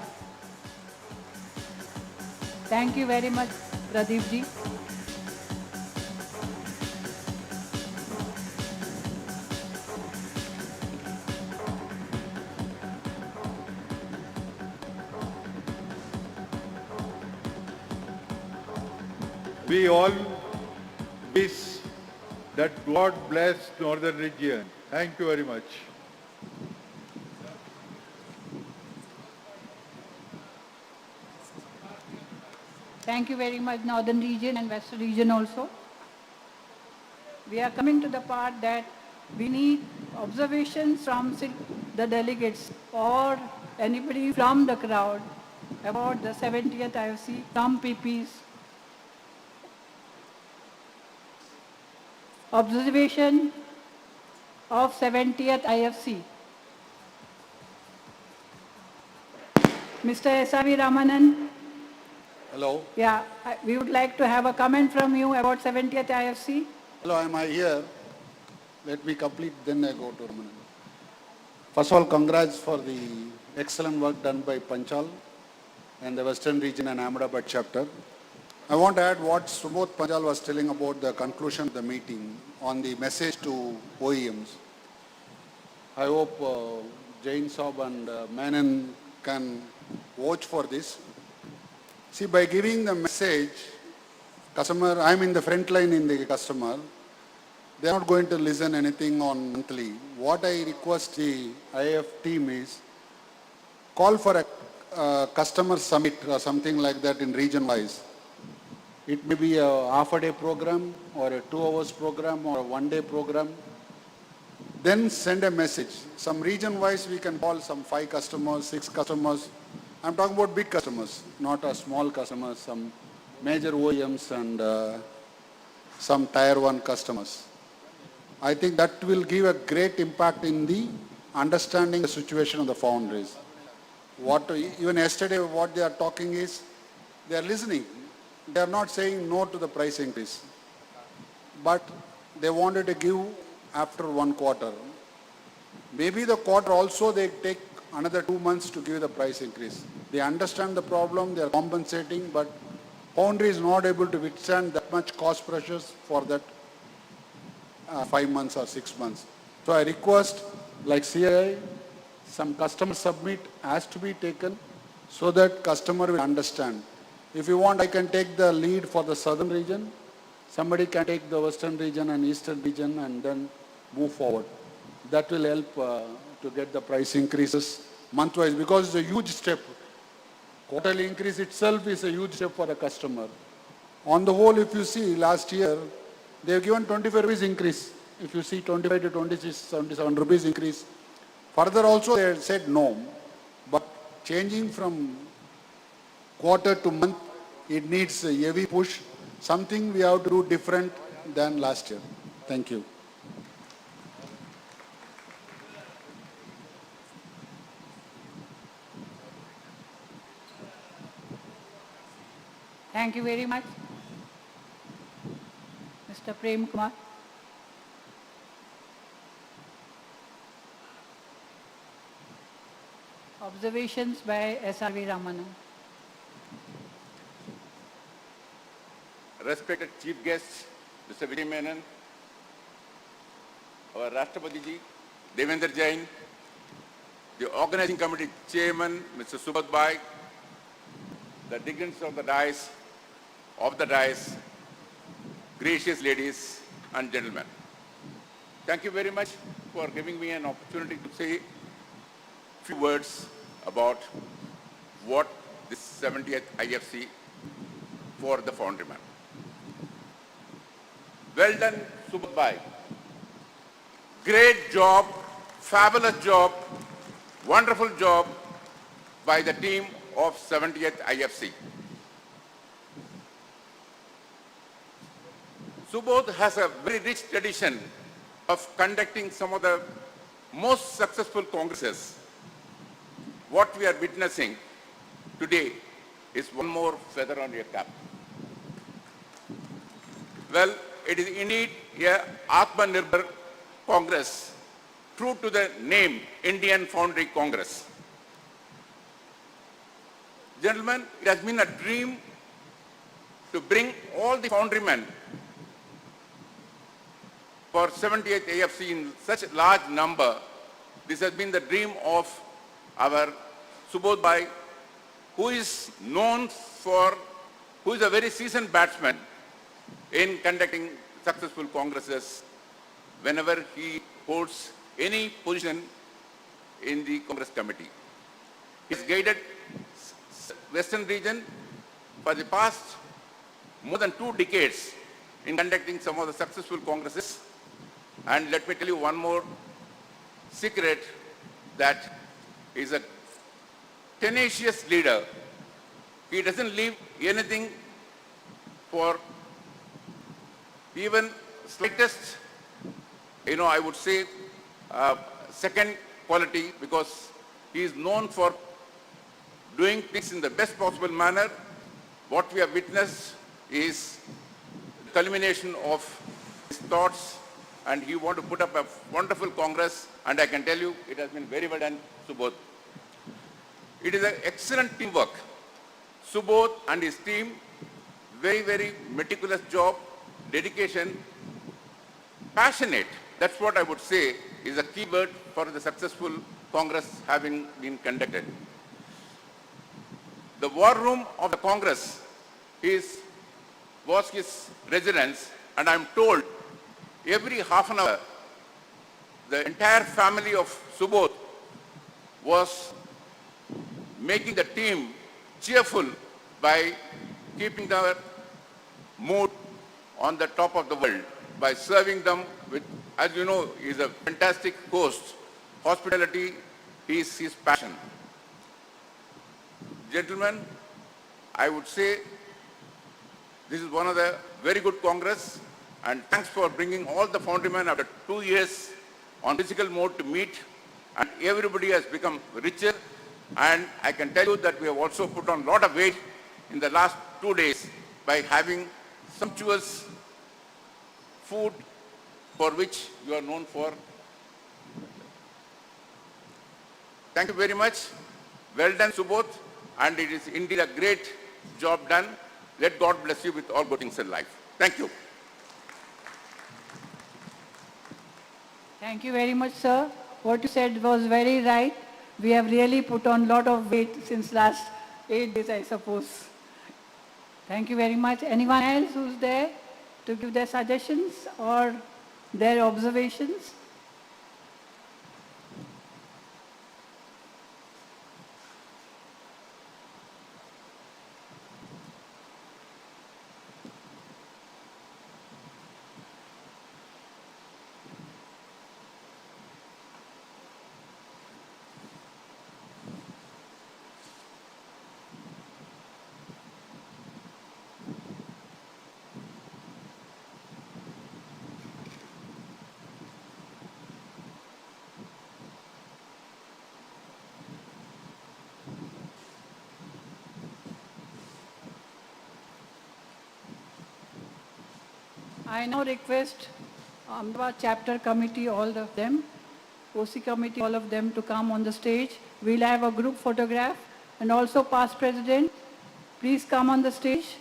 Thank you very much, Pradeep ji. We all wish that God bless Northern region. Thank you very much. Thank you very much, Northern region and Western region also. We are coming to the part that we need observations from the delegates or anybody from the crowd about the 70th IFC from PPs. Observation of 70th IFC. Mr. S.R.V. Ramanan. Hello. Yeah, we would like to have a comment from you about 70th IFC. Hello, am I here? Let me complete, then I go to Ramanan. First of all, congrats for the excellent work done by Panchal and the Western region and Ahmedabad chapter. I want to add what Subodh Panchal was telling about the conclusion of the meeting on the message to OEMs. I hope Jain Saab and Menon can watch for this. See, by giving the message, customer, I'm in the front line in the customer, they're not going to listen anything on monthly. What I request the IF team is, call for a customer summit or something like that in region-wise. It may be a half-a-day program or a 2 hours program or a 1-day program. Then send a message. Some region-wise we can call some 5 customers, 6 customers. I'm talking about big customers, not a small customers, some major OEMs and some tier 1 customers. I think that will give a great impact in the understanding the situation of the foundries. Even yesterday what they are talking is, they are listening. They are not saying no to the price increase. But they wanted to give after 1 quarter. Maybe the quarter also they take another 2 months to give the price increase. They understand the problem, they are compensating, but Foundry is not able to withstand that much cost pressures for that 5 months or 6 months. So I request, like CII, some customer submit has to be taken so that customer will understand. If you want, I can take the lead for the southern region. Somebody can take the western region and eastern region and then move forward. That will help to get the price increases month-wise because it's a huge step. Quarterly increase itself is a huge step for the customer. On the whole, if you see last year, they have given 25 rupees increase. If you see 25 to 26, 77 rupees increase. Further also they said no. But changing from quarter to month, it needs a heavy push. Something we have to do different than last year. Thank you. Thank you very much. Mr. Prem Kumar. Observations by S.R.V. Ramanan. Respected Chief Guest, Mr. Vijay Menon, our Rashtrapati Ji, Devendra Jain, the Organizing Committee Chairman, Mr. Subodh Bhai, the dignitaries of the dais, gracious ladies and gentlemen. Thank you very much for giving me an opportunity to say a few words about what this 70th IFC for the Foundryman. Well done, Subodh Bhai. Great job, fabulous job, wonderful job by the team of 70th IFC. Subodh has a very rich tradition of conducting some of the most successful congresses. What we are witnessing today is one more feather on your cap. Well, it is indeed a Atmanirbhar Congress true to the name Indian Foundry Congress. Gentlemen, it has been a dream to bring all the foundrymen for 78th AFC in such a large number. This has been the dream of our Subodh Bhai, who is a very seasoned batsman in conducting successful congresses whenever he holds any position in the Congress committee. He has guided Western region for the past more than 2 decades in conducting some of the successful congresses. And let me tell you one more secret, that he is a tenacious leader. He doesn't leave anything for even slightest, I would say, second quality, because he is known for doing things in the best possible manner. What we have witnessed is the culmination of his thoughts, and he want to put up a wonderful Congress, and I can tell you it has been very well done, Subodh. It is an excellent teamwork. Subodh and his team, very, very meticulous job, dedication, passionate. That's what I would say is a key word for the successful Congress having been conducted. The war room of the Congress was his residence, and I'm told every half an hour the entire family of Subodh was making the team cheerful by keeping their mood on the top of the world, by serving them with, as you know, he is a fantastic host. Hospitality is his passion. Gentlemen, I would say this is one of the very good Congress, and thanks for bringing all the foundrymen after 2 years on physical mode to meet, and everybody has become richer. And I can tell you that we have also put on a lot of weight in the last 2 days by having sumptuous food for which you are known for. Thank you very much. Well done, Subodh, and it is indeed a great job done. Let God bless you with all good things in life. Thank you. Thank you very much, sir. What you said was very right. We have really put on a lot of weight since last 8 days, I suppose. Thank you very much. Anyone else who's there to give their suggestions or their observations? I now request Ahmedabad chapter committee, all of them, OC committee, all of them to come on the stage. We'll have a group photograph, and also past president, please come on the stage.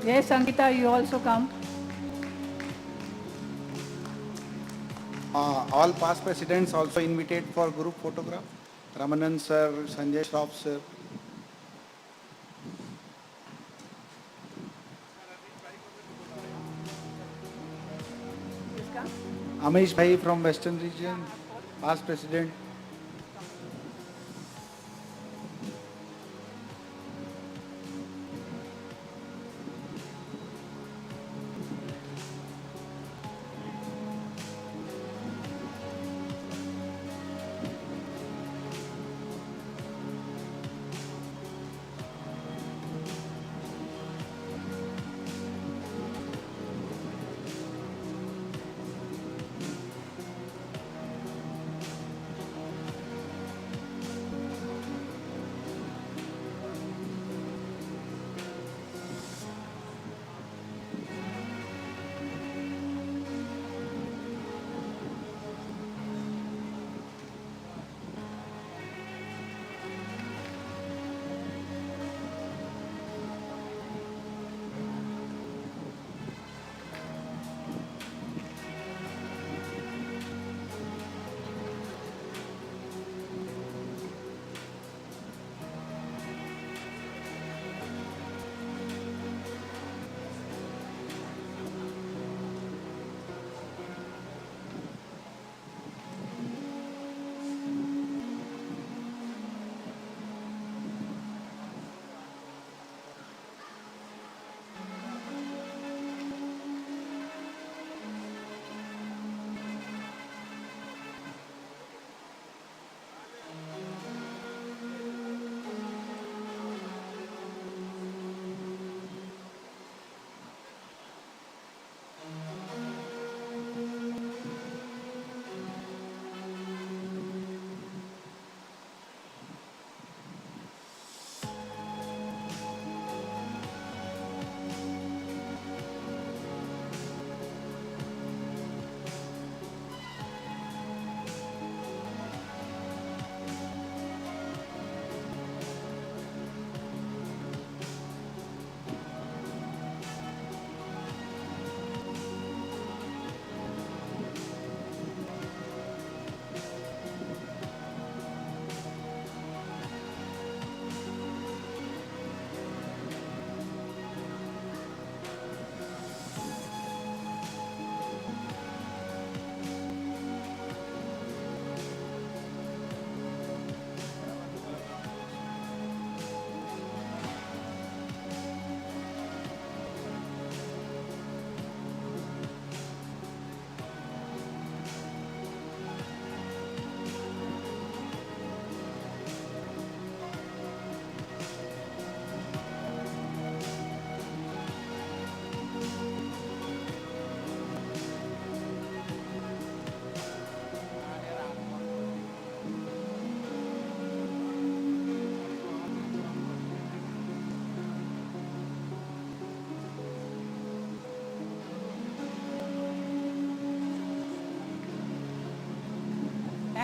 Yes, Ankita, you also come. All past presidents also invited for group photograph. Ramanan sir, Sanjay Shroff sir. Please come. Amish Bhai from Western region, past president.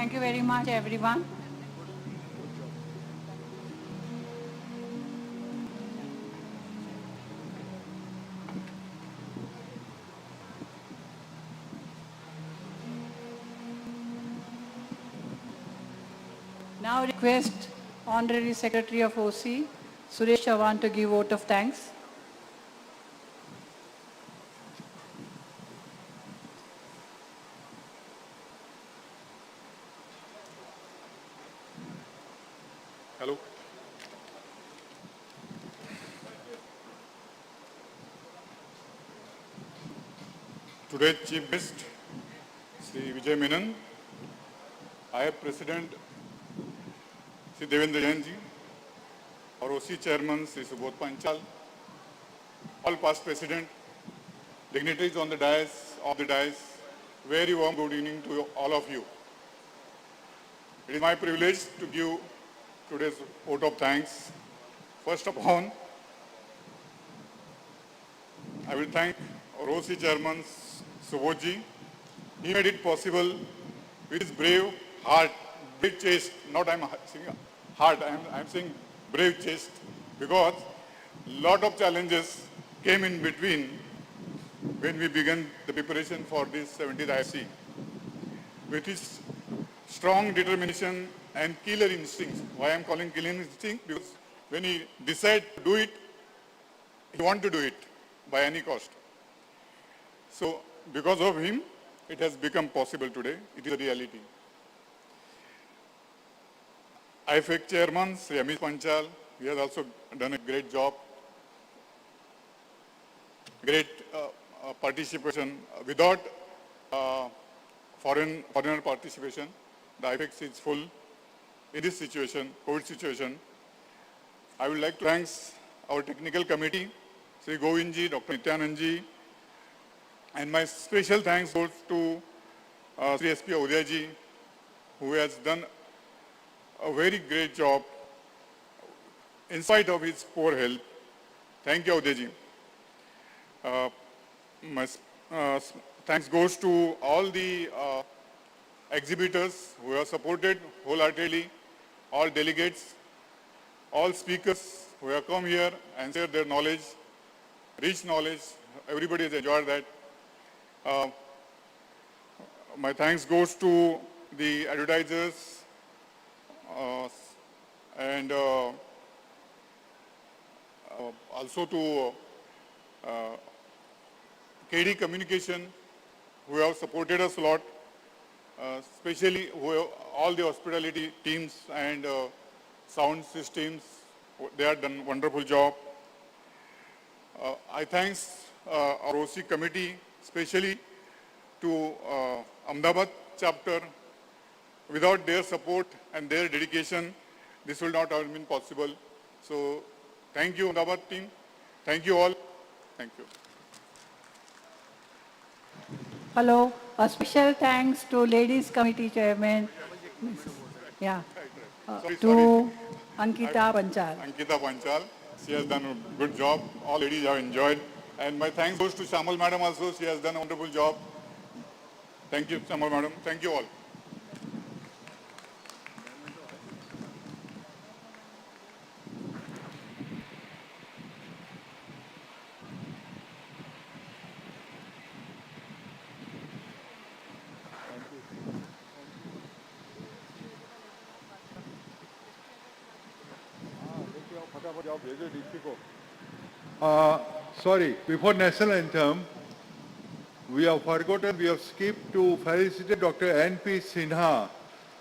Thank you very much, everyone. Now request Honorary Secretary of OC, Suresh Chavan, to give vote of thanks. Hello. Today's Chief Guest, Sri Vijay Menon, IF President, Sri Devendra Jain ji, our OC Chairman, Sri Subodh Panchal, all past President, dignitaries on the dais, very warm good evening to all of you. It is my privilege to give today's vote of thanks. First of all, I will thank our OC Chairman, Subodh ji. He made it possible with his brave heart, brave chest, not I'm saying heart, I'm saying brave chest, because lot of challenges came in between when we began the preparation for this 70th IFC. With his strong determination and killer instincts. Why I'm calling killer instinct? Because when he decides to do it, he wants to do it by any cost. So because of him, it has become possible today. It is a reality. IFEX Chairman, Sri Amit Panchal, he has also done a great job. Great participation. Without foreigner participation, the IFEX is full. In this situation, COVID situation, I would like to thank our technical committee, Sri Govindji, Dr. Nityanandji, and my special thanks goes to Sri SP Udayji, who has done a very great job in spite of his poor health. Thank you, Udayji. My thanks goes to all the exhibitors who have supported wholeheartedly, all delegates, all speakers who have come here and shared their knowledge, rich knowledge. Everybody has enjoyed that. My thanks goes to the advertisers and also to KD Communication, who have supported us a lot, especially all the hospitality teams and sound systems. They have done a wonderful job. I thanks our OC committee, especially to Ahmedabad chapter. Without their support and their dedication, this would not have been possible. So thank you, Ahmedabad team. Thank you all. Thank you. Hello. A special thanks to Ladies Committee Chairman, to Ankita Panchal. Ankita Panchal. She has done a good job. All ladies have enjoyed. And my thanks goes to Shamal Madam also. She has done a wonderful job. Thank you, Shamal Madam. Thank you all. Sorry, before national anthem, we have forgotten, we have skipped to felicitate Dr. N.P. Sinha.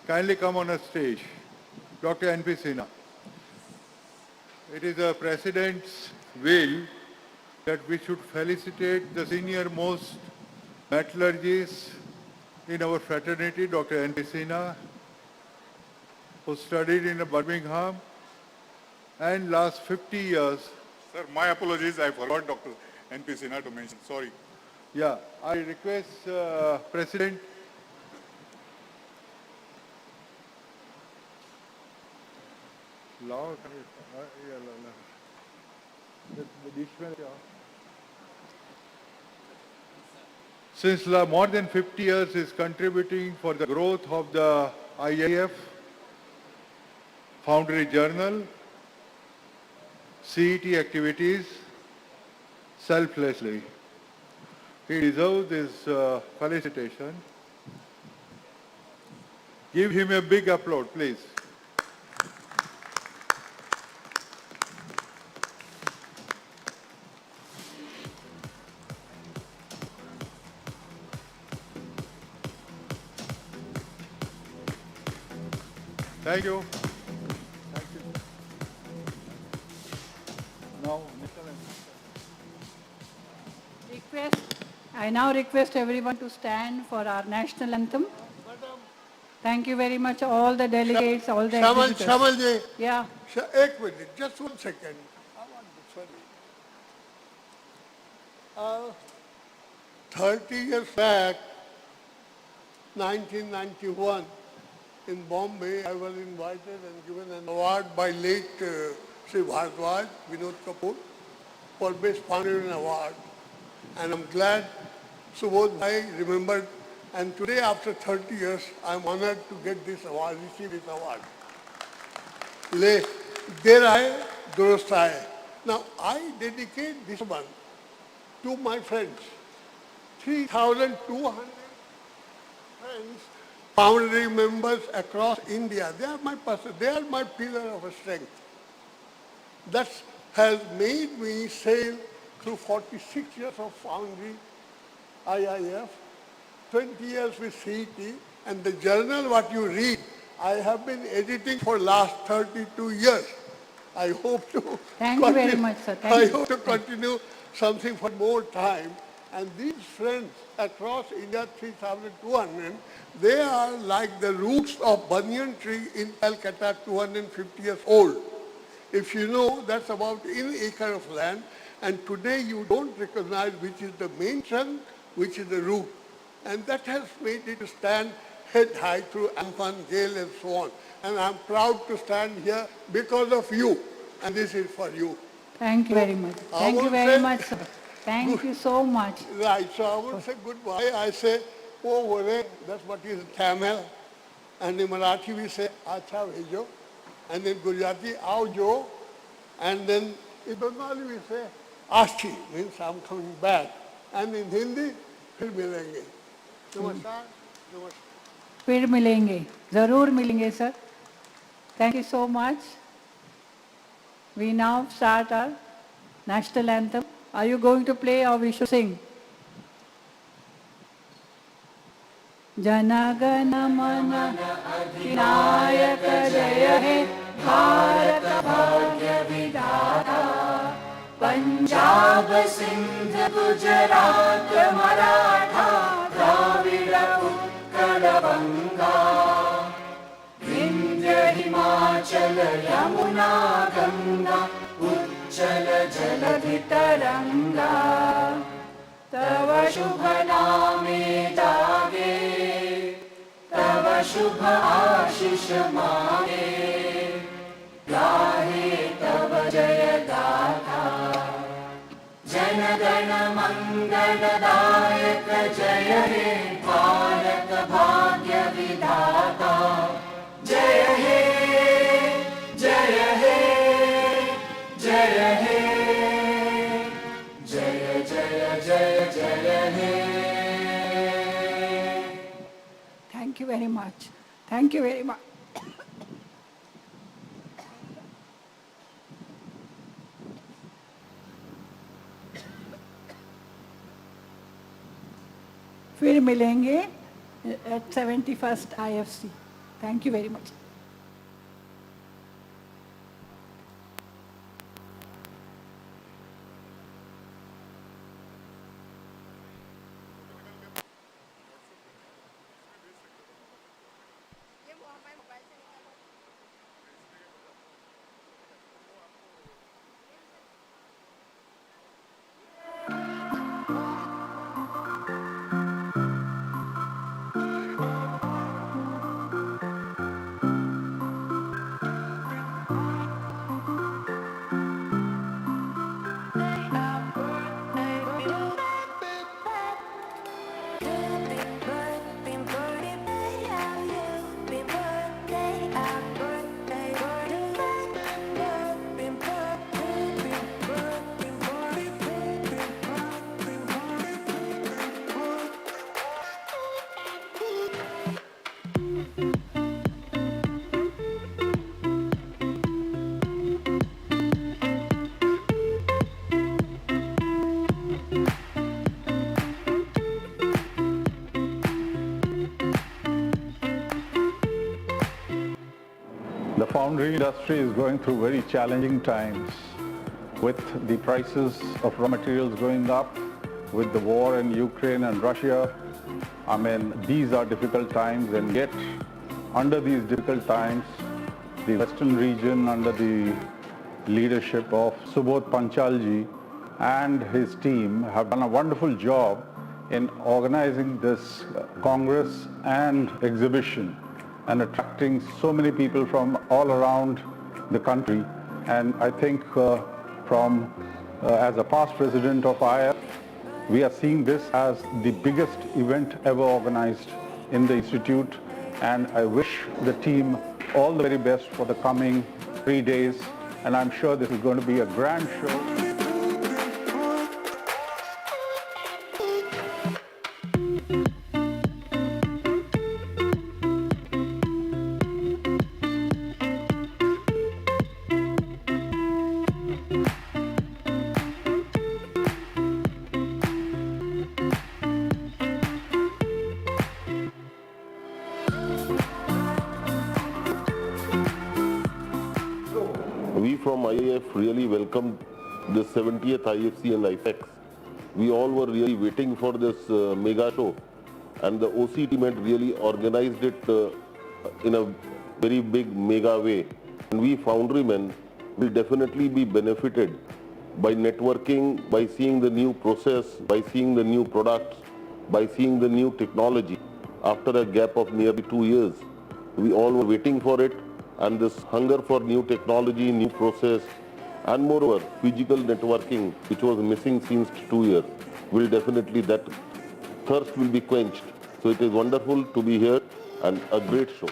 Kindly come on the stage. Dr. N.P. Sinha. It is the President's will that we should felicitate the senior most metallurgist in our fraternity, Dr. N.P. Sinha, who studied in Birmingham and last 50 years. Sir, my apologies. I forgot Dr. N.P. Sinha to mention. Sorry. Yeah, I request President. Since more than 50 years is contributing for the growth of the IIF, Foundry Journal, CET activities selflessly. He deserves this felicitation. Give him a big applause, please. Thank you. Thank you. Now, I now request everyone to stand for our national anthem. Thank you very much, all the delegates, all the exhibitors. Shamal ji, Yeah. एक minute, just 1 second. I want to tell you. 30 years back, 1991, in Bombay, I was invited and given an award by late Sri Bhardwaj, Vinod Kapoor, for Best Foundation Award. And I'm glad Subodh Bhai remembered. And today, after 30 years, I'm honored to get this award, receive this award. Le Deraye Durustaye. Now, I dedicate this one to my friends. 3,200 friends, Foundry members across India. They are my person. They are my pillar of strength. That has made me sail through 46 years of Foundry, IIF, 20 years with CET, and the journal what you read, I have been editing for last 32 years. I hope to Thank you very much, sir. Thank I you. hope to continue something for more time. And these friends across India, 3,200, they are like the roots of banyan tree in Calcutta, 250 years old. If you know, that's about an acre of land. And today you don't recognize which is the main trunk, which is the root. And that has made it stand head high through Amphan, Gale, and so on. And I'm proud to stand here because of you. And this is for you. Thank you very much. I Thank you won't very say- much, sir. Thank you so much. Right, so I won't say goodbye. I say, oh, Vore, that's what is Tamil. And in Marathi we say, Acha Vejo. And in Gujarati, Aojo. And then in Bengali we say, Ashi, means I'm coming back. And in Hindi, फिर मिलेंगे. Namaskar. Namaskar. फिर मिलेंगे, जरूर मिलेंगे, sir. Thank you so much. We now start our national anthem. Are you going to play or we should sing? Jana Gana Mana Adhinayaka Jaya He Bharat Bhagya Vidhata Punjab Sindh Gujarat Maratha Dravida Utkal Banga Vindhya Himachal Yamuna Ganga Uchchal Jaladhi Taranga तव शुभ नामे जागे तव शुभ आशीष मागे गाहे तव जय गाथा जन गण मंगलदायक जय हे भारत भाग्य विधाता जय हे जय हे जय हे जय जय जय जय हे Thank you very much. Thank you very much. फिर मिलेंगे at 71st IFC. Thank you very much. The foundry industry is going through very challenging times with the prices of raw materials going up, with the war in Ukraine and Russia. I mean, these are difficult times, and yet under these difficult times, the Western region under the leadership of Subodh Panchalji and his team have done a wonderful job in organizing this Congress and exhibition and attracting so many people from all around the country. And I think as a past president of IF, we are seeing this as the biggest event ever organized in the Institute, and I wish the team all the very best for the coming 3 days, and I'm sure this is going to be a grand show. We from IIF really welcomed the 70th IFC and IFEX. We all were really waiting for this mega show, and the OC team had really organized it in a very big mega way. And we foundrymen will definitely be benefited by networking, by seeing the new process, by seeing the new products, by seeing the new technology. After a gap of nearly 2 years, we all were waiting for it, and this hunger for new technology, new process, and moreover, physical networking, which was missing since 2 years, will definitely, that thirst will be quenched. So it is wonderful to be here and a great show.